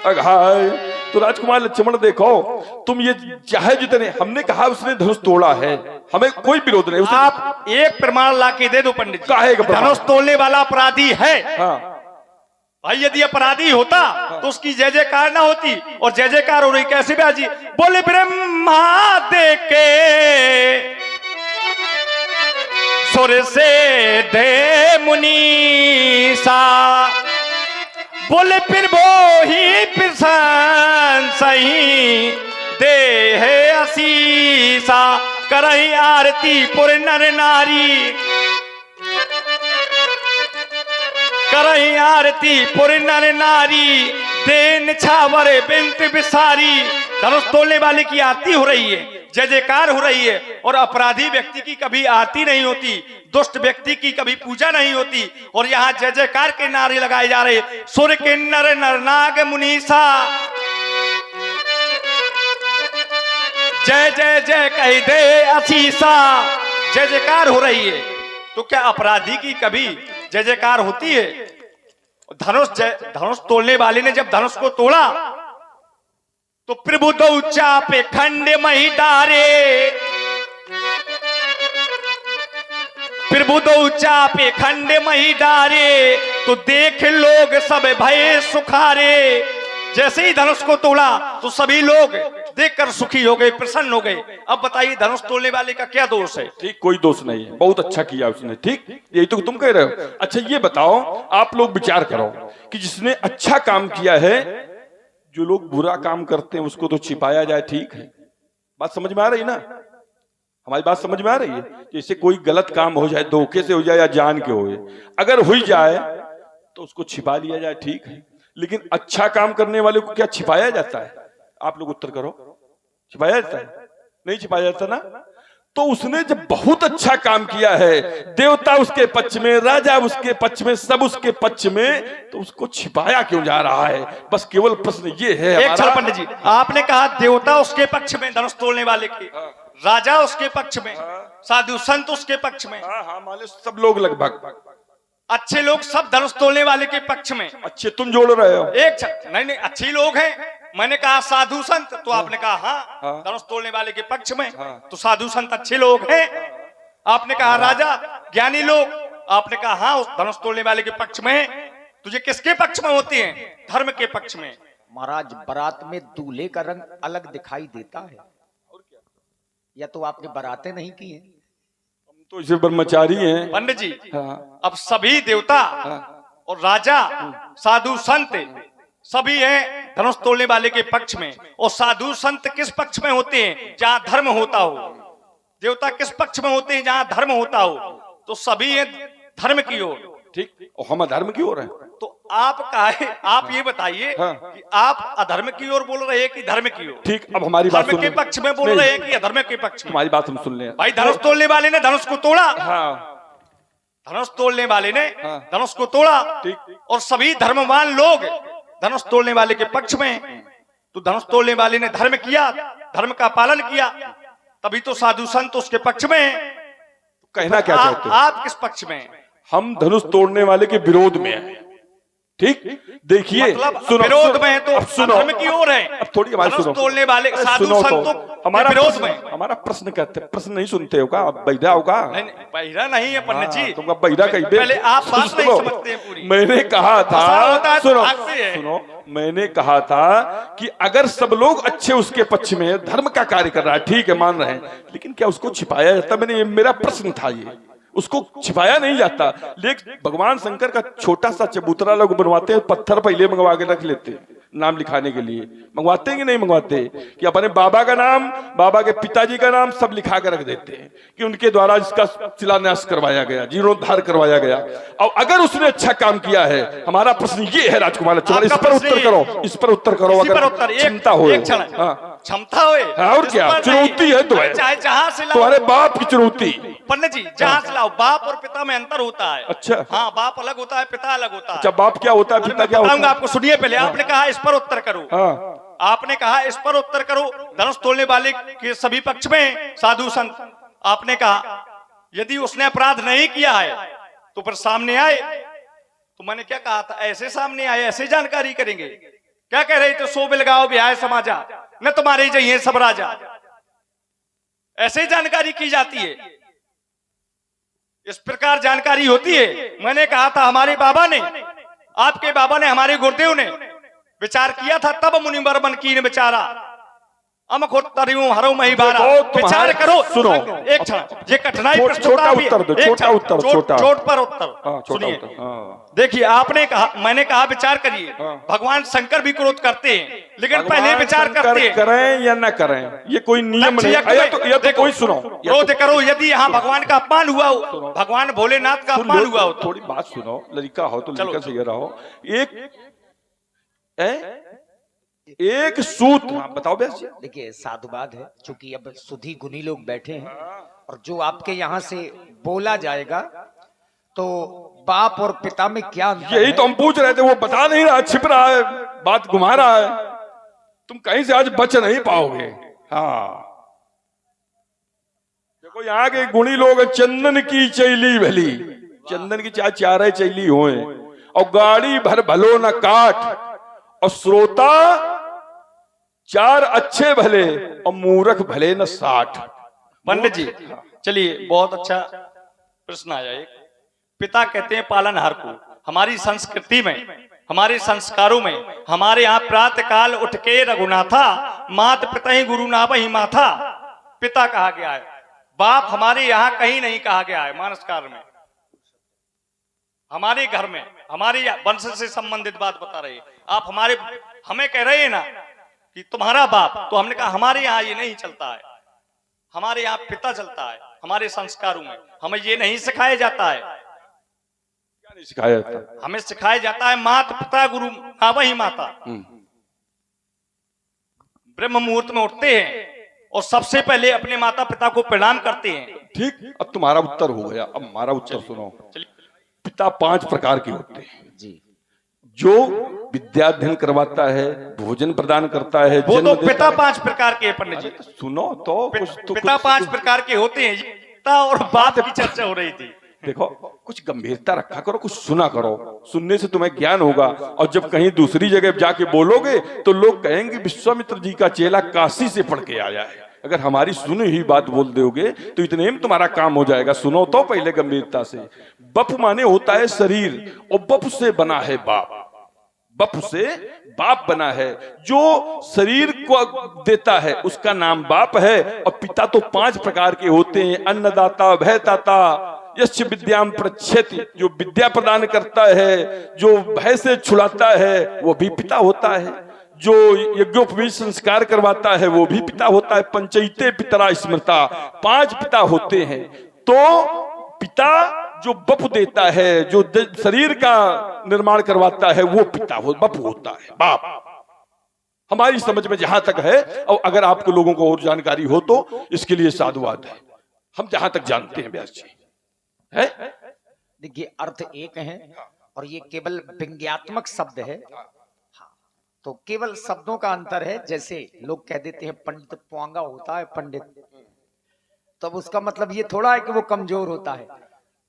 अघाए। तो राजकुमार लक्ष्मण देखो, तुम ये चाहे जितने, हमने कहा उसने धनुष तोड़ा है, हमें कोई विरोध नहीं। आप एक प्रमाण ला के दे दो पंडित जी। काहे का प्रमाण? धनुष तोड़ने वाला अपराधी है। हाँ। भाई यदि अपराधी होता तो उसकी जय जयकार ना होती। और जय जयकार हो रही कैसे ब्याजी? बोले ब्रह्मा दे के सुर से दे मुनीसा, बोले फिर वो ही प्रसन्न सही दे है असीसा। करही आरती पुर नर नारी, करही आरती पुर नर नारी, देन छावर बिंत बिसारी। धनुष तोड़ने वाले की आरती हो रही है, जय जयकार हो रही है। और अपराधी व्यक्ति की कभी आरती नहीं होती, दुष्ट व्यक्ति की कभी पूजा नहीं होती। और यहाँ जय जयकार के नारे लगाए जा रहे। सुर किन्नर नरनाग मुनीसा, जय जय जय कह दे असीसा। जय जयकार हो रही है। तो क्या अपराधी की कभी जय जयकार होती है? धनुष तोड़ने वाले ने जब धनुष को तोड़ा तो प्रभु दो चापे खंड मही डारे, प्रभु दो चापे खंड मही डारे। तो देख लोग सब भय सुखारे। जैसे ही धनुष को तोड़ा तो सभी लोग देखकर सुखी हो गए, प्रसन्न हो गए। अब बताइए धनुष तोड़ने वाले का क्या दोष है? ठीक, कोई दोष नहीं है, बहुत अच्छा किया उसने। ठीक, यही तो तुम कह रहे हो। अच्छा ये बताओ, आप लोग विचार करो कि जिसने अच्छा काम किया है, जो लोग बुरा काम करते हैं उसको तो छिपाया जाए। ठीक है, बात समझ में आ रही ना? हमारी बात समझ में आ रही है? जैसे कोई गलत काम हो जाए, धोखे से हो जाए या जान के हो, अगर हो जाए तो उसको छिपा लिया जाए। ठीक है, लेकिन अच्छा काम करने वाले को क्या छिपाया जाता है? आप लोग उत्तर करो। छिपाया जाता है? नहीं छिपाया जाता ना। तो उसने जब बहुत अच्छा काम किया है, देवता उसके पक्ष में, राजा उसके पक्ष में, सब उसके पक्ष में, तो उसको छिपाया क्यों जा रहा है? बस केवल प्रश्न ये है एक क्षण हमारा। पंडित जी, आपने कहा देवता उसके पक्ष में धनुष तोड़ने वाले के, राजा उसके पक्ष में, साधु संत उसके पक्ष में, हाँ हाँ, मान लो सब लोग लगभग अच्छे लोग सब धनुष तोड़ने वाले के पक्ष में। अच्छे तुम जोड़ रहे हो। एक क्षण, नहीं नहीं, अच्छे लोग हैं। मैंने कहा साधु संत, तो आपने कहा हाँ धनुष तोड़ने वाले के पक्ष में, तो साधु संत अच्छे लोग हैं। आपने कहा राजा ज्ञानी लोग, आपने कहा हाँ उस धनुष तोड़ने वाले के पक्ष में। तुझे किसके पक्ष में होते हैं? धर्म के पक्ष में। महाराज बारात में दूल्हे का रंग अलग दिखाई देता है, या तो आपने बारातें नहीं की हैं? हम तो इसे ब्रह्मचारी हैं। पंडित जी, हाँ। अब सभी देवता और राजा साधु संत सभी हैं धनुष तोड़ने वाले के पक्ष में। और साधु संत किस पक्ष में होते हैं? जहां धर्म होता हो। देवता किस पक्ष में होते हैं? जहां धर्म होता हो। तो सभी हैं धर्म की ओर। ठीक, और हम अधर्म की ओर हैं। तो आप काहे, आप ये बताइए हाँ। कि आप अधर्म की ओर बोल रहे हैं कि धर्म की ओर? ठीक, अब हमारी बात धर्म सुन के ले। पक्ष में बोल नहीं, रहे हैं कि अधर्म के पक्ष में? हमारी बात हम सुन ले। भाई धनुष तोड़ने वाले ने धनुष को तोड़ा, हाँ धनुष तोड़ने वाले ने हाँ। धनुष को तोड़ा, ठीक। और सभी धर्मवान लोग धनुष तोड़ने वाले के पक्ष में। तो धनुष तोड़ने वाले ने धर्म किया, धर्म का पालन किया, तभी तो साधु संत उसके पक्ष में हैं। कहना क्या चाहते हो? आप किस पक्ष में हैं? हम धनुष तोड़ने वाले के विरोध में हैं। ठीक, देखिए मतलब सुनो, विरोध में है तो अब सुनो, धर्म की ओर है। अब थोड़ी हमारी धनुष सुनो। तोड़ने वाले अरे साधु सुनो तो, संतों हमारा के विरोध प्रश्न- में। हमारा प्रश्न कहते, प्रश्न नहीं सुनते हो का? अब बहिरा होगा। नहीं नहीं, बहिरा नहीं है पंडित जी। तुमका बहिरा कही दे। पहले आप बात नहीं सुनो, समझते हैं पूरी। मैंने कहा ऐसा होता था, है तो सुनो भागते हैं। सुनो, मैंने कहा था कि अगर सब लोग अच्छे उसके पक्ष में धर्म का कार्य कर रहा है, ठीक है, मान रहे हैं, लेकिन क्या उसको छिपाया जाता? मैंने, मेरा प्रश्न था ये, उसको छिपाया नहीं जाता। लेकिन भगवान शंकर का छोटा सा चबूतरा लोग बनवाते हैं, पत्थर पहले मंगवा के रख लेते हैं नाम लिखाने के लिए। मंगवाते हैं कि नहीं मंगवाते? कि अपने बाबा का नाम, बाबा के पिताजी का नाम सब लिखा कर रख देते हैं कि उनके द्वारा इसका शिलान्यास करवाया गया, जीर्णोद्धार करवाया गया। और अगर उसने अच्छा काम किया है, हमारा प्रश्न ये है राजकुमार, चलो इस पर उत्तर करो, इस पर उत्तर करो। इसी पर अगर उत्तर, एक क्षमता हो, एक क्षण, हाँ, क्षमता होए, हाँ, और इस क्या पर चुनौती नहीं। है तो है, चाहे जहां से लाओ, तुम्हारे बाप की चुनौती। पंडित जी जहां से लाओ, बाप और पिता में अंतर होता है। अच्छा। हाँ, बाप अलग होता है, पिता अलग होता है। अच्छा, बाप क्या होता है, अरे पिता मैं क्या होता बताऊंगा है? आपको, सुनिए पहले। आपने कहा इस पर उत्तर करो। हाँ, आपने कहा इस पर उत्तर करो, धनुष तोड़ने वाले के सभी पक्ष में साधु संत। आपने कहा यदि उसने अपराध नहीं किया है तो फिर सामने आए। तो मैंने क्या कहा था? ऐसे सामने आए, ऐसे जानकारी करेंगे। क्या कह रहे थे? सो बिलगाओ ब्याह समाजा, न तुम्हारे ही चाहिए सब राजा। ऐसे जानकारी की जाती है, इस प्रकार जानकारी होती है। मैंने कहा था हमारे बाबा ने, आपके बाबा ने, हमारे गुरुदेव ने विचार किया था, तब मुनिवर मन कीन विचारा, अमखोत्तरियों हरो मही बारा। विचार करो, सुनो, एक क्षण, ये कठिनाई प्रस्तुत छोटा आप ही- उत्तर दो, एक छोटा क्षण, उत्तर, चोट- छोटा। चोट पर उत्तर हाँ, छोटा सुनिए। उत्तर, हाँ। देखिए, आपने कहा, मैंने कहा विचार करिए। हाँ। भगवान शंकर भी क्रोध करते हैं, लेकिन पहले भगवान विचार शंकर करते हैं। करें या न करें, ये कोई नियम दक्ष नहीं। यज्ञ या में- तो, या तो देखो, कोई सुनो, या क्रोध तो करो यदि यहाँ भगवान का अपमान हुआ हो, भगवान भोलेनाथ का सुन अपमान लो, हुआ हो तो। थोड़ी बात सुनो, लड़का हो तो चलो, लड़का से ये रहो। एक सूत, हाँ, बताओ बेस। देखिए साधुवाद है, चूंकि अब सुधी गुनी लोग बैठे हैं और जो आपके यहाँ से बोला जाएगा, तो बाप और पिता में क्या अंतर यही है? तो हम पूछ रहे थे, वो बता नहीं रहा, छिप रहा है, बात घुमा रहा है। तुम कहीं से आज बच नहीं पाओगे। हाँ, देखो यहाँ के गुणी लोग, चंदन की चैली भली, चंदन की चाहे चारे चैली होए, और गाड़ी भर भलो न काट, और श्रोता चार अच्छे भले, और मूर्ख भले न 60। पंडित जी चलिए, बहुत अच्छा प्रश्न आया एक। पिता कहते हैं पालनहार को। हमारी संस्कृति में, हमारे संस्कारों में, हमारे यहाँ प्रातः काल उठ के रघुनाथा, मात पिता ही गुरु ना वही माथा, पिता कहा गया है। बाप हमारे यहाँ कहीं नहीं कहा गया है। मानसकार में, हमारे घर में, हमारे वंश से संबंधित बात बता रहे हैं आप। हमारे, हमें कह रहे हैं ना कि तुम्हारा बाप, तो हमने कहा हमारे यहाँ ये नहीं चलता है, हमारे यहाँ पिता चलता है। हमारे संस्कारों में हमें ये नहीं सिखाया जाता है। क्या नहीं सिखाया जाता? हमें सिखाया जाता है मात पिता गुरु ना वही माता। ब्रह्म मुहूर्त में उठते हैं, और सबसे पहले अपने माता पिता को प्रणाम करते हैं। ठीक, अब तुम्हारा उत्तर हो गया। अब हमारा उत्तर सुनो। पिता 5 प्रकार के होते हैं जी। जो विद्याध्ययन करवाता है, भोजन प्रदान करता है, वो जन्म तो देता पिता है। 5 प्रकार के हैं पंडित जी। सुनो तो कुछ तो पिता कुछ- 5 प्रकार के होते हैं। पिता और बाप की चर्चा हो रही थी। देखो, कुछ गंभीरता रखा करो, कुछ सुना करो। सुनने से तुम्हें ज्ञान होगा, और जब कहीं दूसरी जगह जाके बोलोगे तो लोग कहेंगे विश्वामित्र जी का चेला काशी से पढ़ के आया है। अगर हमारी सुनी हुई बात बोल दोगे तो इतने में तुम्हारा काम हो जाएगा। सुनो तो पहले गंभीरता से। बप माने होता है शरीर, और बप से बना है बाप। बप से बाप बना है, जो शरीर को देता है उसका नाम बाप है। और पिता तो 5 प्रकार के होते हैं। अन्नदाता, भयदाता, यश विद्याम प्रच्छेति, जो विद्या प्रदान करता है, जो भय से छुड़ाता है, वो भी पिता होता है। जो यज्ञोपवीत संस्कार करवाता है, वो भी पिता होता है। पंचैते पितरा स्मृता, 5 पिता होते हैं। तो पिता जो बप देता है, जो शरीर का निर्माण करवाता है, वो पिता हो, बप होता है, बाप। हमारी समझ में जहां तक है, और अगर आपको लोगों को और जानकारी हो तो इसके लिए साधुवाद है। हम जहां तक जानते हैं व्यास जी है। देखिए, अर्थ एक है और ये केवल व्यंग्यात्मक शब्द है। हाँ, तो केवल शब्दों का अंतर है। जैसे लोग कह देते हैं पंडित पुआंगा होता है पंडित, तब उसका मतलब ये थोड़ा है कि वो कमजोर होता है।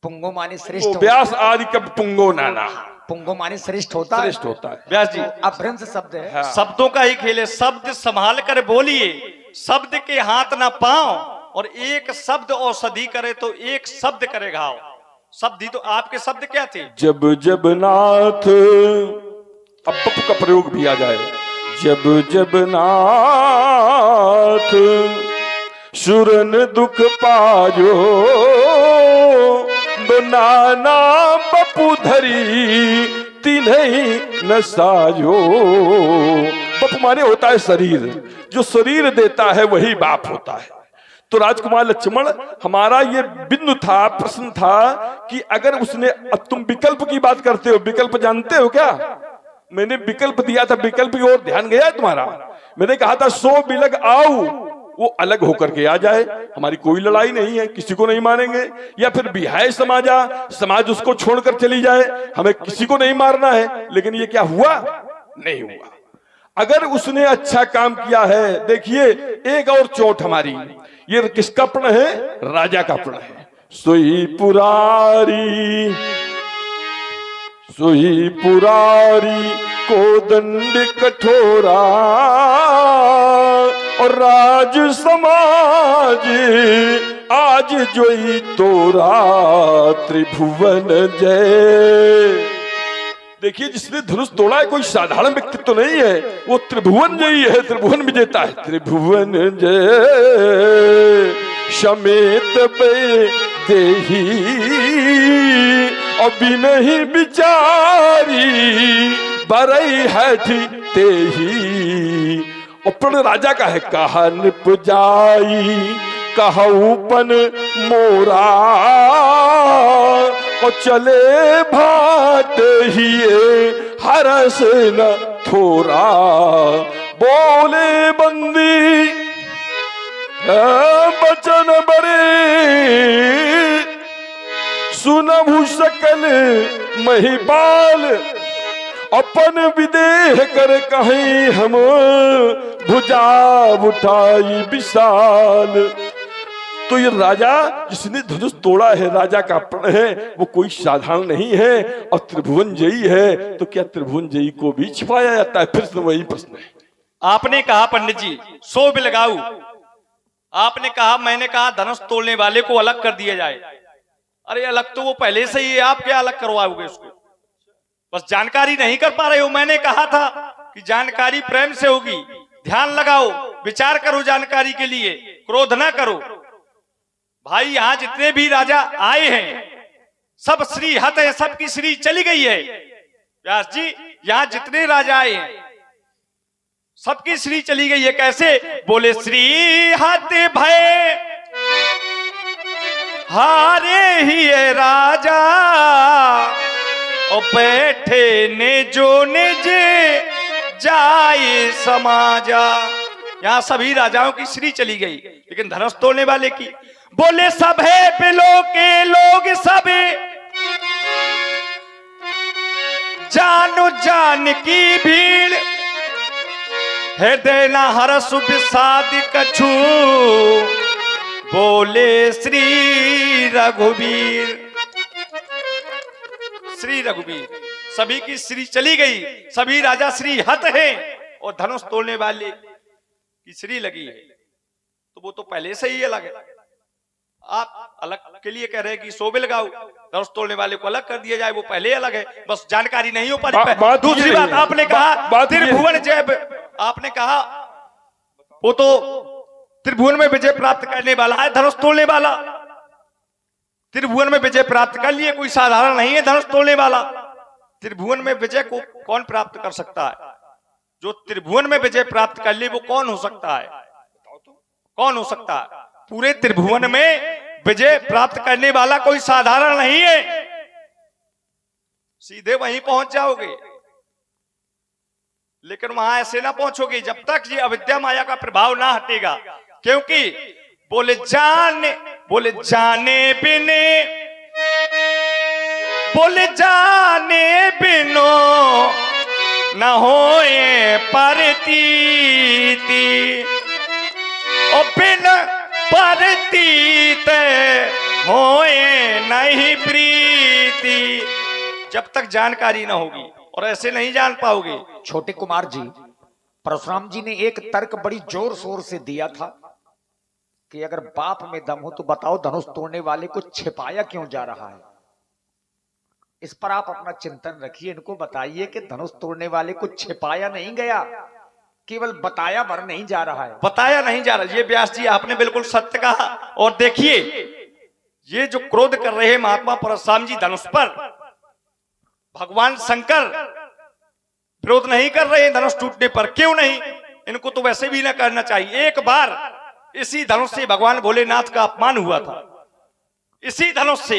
पुंगो माने श्रेष्ठ तो व्यास आदि कब पुंगो नाना, पुंगो माने श्रेष्ठ होता है। श्रेष्ठ होता है। व्यास जी, अपभ्रंश शब्द है। हाँ। शब्दों का ही खेल है। शब्द संभाल कर बोलिए, शब्द के हाथ ना पाओ, और एक शब्द औषधि करे तो एक शब्द करे घाव। शब्द ही तो आपके शब्द क्या थे? जब जब नाथ, अब बप का प्रयोग भी आ जाए। जब जब नाथ सुरन दुख पायो, दो नाना बपु धरी तिन्हीं न सायो। बप माने होता है शरीर, जो शरीर देता है वही बाप होता है। तो राजकुमार लक्ष्मण, हमारा ये बिंदु था, प्रश्न था कि अगर उसने, अब तुम विकल्प की बात करते हो, विकल्प जानते हो क्या? मैंने विकल्प दिया था, विकल्प की ओर ध्यान गया है तुम्हारा? मैंने कहा था सो बिलग आओ, वो अलग होकर के आ जाए। हमारी कोई लड़ाई नहीं है, किसी को नहीं मारेंगे। या फिर बिहाय समाजा, समाज उसको छोड़कर चली जाए, हमें किसी को नहीं मारना है। लेकिन ये क्या हुआ? नहीं हुआ। अगर उसने अच्छा काम किया है, देखिए एक और चोट हमारी, ये किसका प्रण है? राजा का प्रण है। सोई पुरारी, सोई पुरारी को दंड कठोरा, और राज समाज आज जोई तोरा, त्रिभुवन जय। देखिए, जिसने धनुष तोड़ा है कोई साधारण व्यक्तित्व तो नहीं है, वो त्रिभुवन जयी है, त्रिभुवन विजेता है। त्रिभुवन जय समेत बे देही, अभी नहीं बिचारी बरई है तेही। और प्रण राजा का है। कहा निप जाई कहूपन मोरा, और चले भाट ही हरस न थोरा। बोले बंदी बचन बरे, सुनभु सकल महिपाल, अपन विदेह कर कहीं हम भुजा उठाई विशाल। तो ये राजा जिसने धनुष तोड़ा है, राजा का प्रण है, वो कोई साधारण नहीं है, और त्रिभुवन जयी है। तो क्या त्रिभुवन जयी को भी छिपाया जाता है? फिर से वही प्रश्न है। आपने कहा पंडित जी सो बिलगाऊ, आपने कहा, मैंने कहा धनुष तोड़ने वाले को अलग कर दिया जाए। अरे अलग तो वो पहले से ही है, आप क्या अलग करवाओगे उसको? बस जानकारी नहीं कर पा रहे हो। मैंने कहा था कि जानकारी प्रेम से होगी, ध्यान लगाओ, विचार करो जानकारी के लिए, क्रोध ना करो। भाई यहां जितने भी राजा आए हैं सब श्री हत है, सबकी श्री चली गई है। व्यास जी, यहां जितने राजा आए हैं सबकी श्री चली गई है। कैसे? बोले श्री हत भय हारे ही है राजा, और बैठे ने जो निज जाए समाजा। यहाँ सभी राजाओं की श्री चली गई, लेकिन धनुष तोड़ने वाले की बोले सब है बिलो के लोग सब जानो जान की भीड़ हृदय न हरस विषाद कछु बोले श्री रघुवीर। श्री रघुवीर, सभी की श्री चली गई, सभी राजा श्री हत हैं और धनुष तोड़ने वाले की श्री लगी है, तो वो तो पहले से ही अलग है। आप अलग के लिए कह रहे हैं कि शोभे लगाओ, धनुष तोड़ने वाले को अलग कर दिया जाए, वो पहले अलग है, बस जानकारी नहीं हो पा रही। दूसरी बात आपने कहा त्रिभुवन जय, आपने कहा वो तो त्रिभुवन में विजय प्राप्त करने वाला है धनुष तोड़ने वाला। त्रिभुवन में विजय प्राप्त कर लिए, कोई साधारण नहीं है धनुष तोड़ने वाला। त्रिभुवन में विजय को कौन प्राप्त कर सकता है? जो त्रिभुवन में विजय प्राप्त कर ले वो कौन हो सकता है? कौन हो सकता है? पूरे त्रिभुवन में विजय प्राप्त करने वाला कोई साधारण नहीं है। सीधे वहीं पहुंच जाओगे, लेकिन वहां ऐसे ना पहुंचोगे जब तक ये अविद्या माया का प्रभाव ना हटेगा। क्योंकि बोले जाने बिने, बोले जाने बिनो न होए परतीति, और बिन परतीत होए नहीं प्रीति। जब तक जानकारी ना होगी और ऐसे नहीं जान पाओगे। छोटे कुमार जी, परशुराम जी ने एक तर्क बड़ी जोर शोर से दिया था कि अगर बाप में दम हो तो बताओ धनुष तोड़ने वाले को छिपाया क्यों जा रहा है। इस पर आप अपना चिंतन रखिए, इनको बताइए कि धनुष तोड़ने वाले को छिपाया नहीं गया, केवल बताया भर नहीं जा रहा है। बताया नहीं जा रहा। ये व्यास जी आपने बिल्कुल सत्य कहा। और देखिए ये जो क्रोध कर रहे हैं महात्मा परशुराम जी धनुष पर, भगवान शंकर विरोध नहीं कर रहे हैं धनुष टूटने पर। क्यों नहीं? इनको तो वैसे भी ना करना चाहिए। एक बार इसी धनुष से भगवान भोलेनाथ का अपमान हुआ था। इसी धनुष से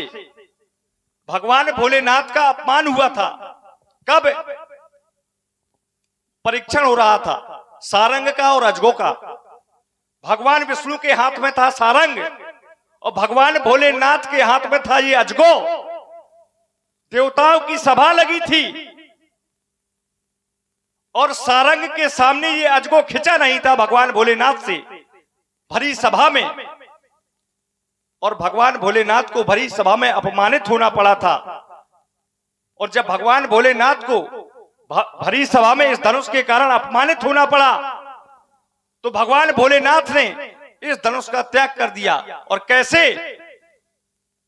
भगवान भोलेनाथ का अपमान हुआ था। कब? परीक्षण हो रहा था सारंग का और अजगो का। भगवान विष्णु के हाथ में था सारंग और भगवान भोलेनाथ के हाथ में था ये अजगो। देवताओं की सभा लगी थी और सारंग के सामने ये अजगो खिंचा नहीं था भगवान भोलेनाथ से भरी सभा में, और भगवान भोलेनाथ को भरी सभा में अपमानित होना पड़ा था। और जब भगवान भोलेनाथ को भरी सभा में इस धनुष के कारण अपमानित होना पड़ा तो भगवान भोलेनाथ ने इस धनुष का त्याग कर दिया। और कैसे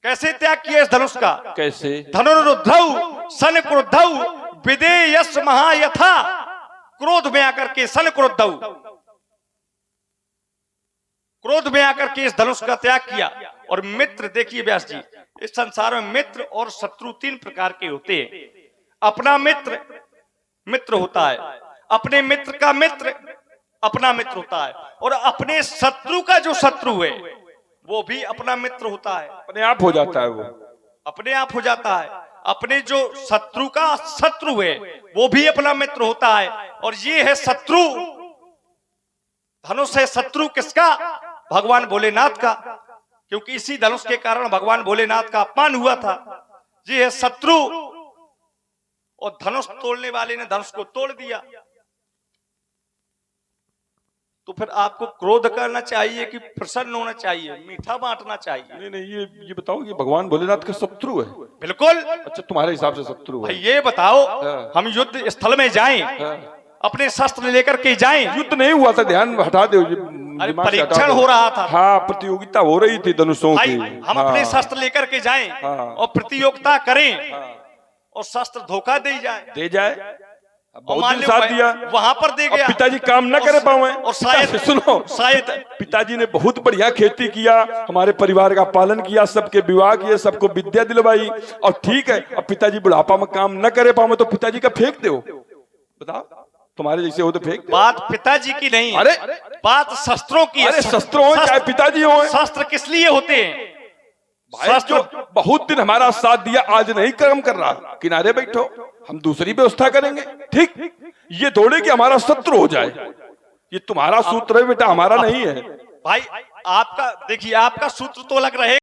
कैसे त्याग किया इस धनुष का? कैसे? धनुरुद्धौ सन क्रुद्धौ विदेयस महायथा, क्रोध में आकर के सन क्रुद्धौ, क्रोध में आकर के इस धनुष का त्याग किया। और मित्र, देखिए व्यास जी, इस संसार में मित्र और शत्रु तीन प्रकार के होते हैं। अपना मित्र मित्र होता है, अपने मित्र का मित्र अपना मित्र होता है, और अपने शत्रु का जो शत्रु है वो भी अपना मित्र होता है। अपने आप हो जाता है, वो अपने आप हो जाता है। अपने जो शत्रु का शत्रु है वो भी अपना मित्र होता है। और ये है शत्रु, धनुष है शत्रु किसका? भगवान भोलेनाथ का, क्योंकि इसी धनुष के कारण भगवान भोलेनाथ का अपमान हुआ था। ये है शत्रु, और धनुष तोड़ने वाले ने धनुष को तोड़ दिया। तो फिर आपको क्रोध करना चाहिए कि प्रसन्न होना चाहिए, मीठा बांटना चाहिए? नहीं नहीं, ये बताओ कि भगवान भोलेनाथ का शत्रु है? बिल्कुल। अच्छा, तुम्हारे हिसाब से शत्रु है? भाई ये बताओ, हाँ। हम युद्ध स्थल में जाएं, हाँ। अपने शस्त्र लेकर के जाएं। युद्ध नहीं हुआ था, ध्यान हटा दो, अरे परीक्षण हो रहा था। हाँ, प्रतियोगिता हो रही थी धनुषों की। हम अपने शस्त्र लेकर के जाएं और प्रतियोगिता करें और शस्त्र धोखा दे जाए। बहुत दिन साथ दिया, वहां पर दे गया, पिताजी काम न कर पाए। और शायद सुनो, शायद पिताजी ने बहुत बढ़िया खेती किया, हमारे परिवार का पालन किया, सबके विवाह किए, सबको विद्या दिलवाई, और ठीक है, अब पिताजी बुढ़ापा में काम न करे पाए तो पिताजी का फेंक दो। बताओ, तुम्हारे जैसे हो तो फेंक। बात पिताजी की नहीं, अरे बात शस्त्रों की है। अरे शस्त्र हो चाहे पिताजी हो, शस्त्र किस लिए होते हैं? भाई जो बहुत दिन हमारा साथ दिया आज नहीं काम कर रहा, किनारे बैठो, हम दूसरी व्यवस्था करेंगे। ठीक, ये थोड़े कि हमारा शत्रु हो जाए, ये तुम्हारा सूत्र है बेटा, हमारा नहीं है। भाई आपका देखिए, आपका सूत्र तो अलग रहे।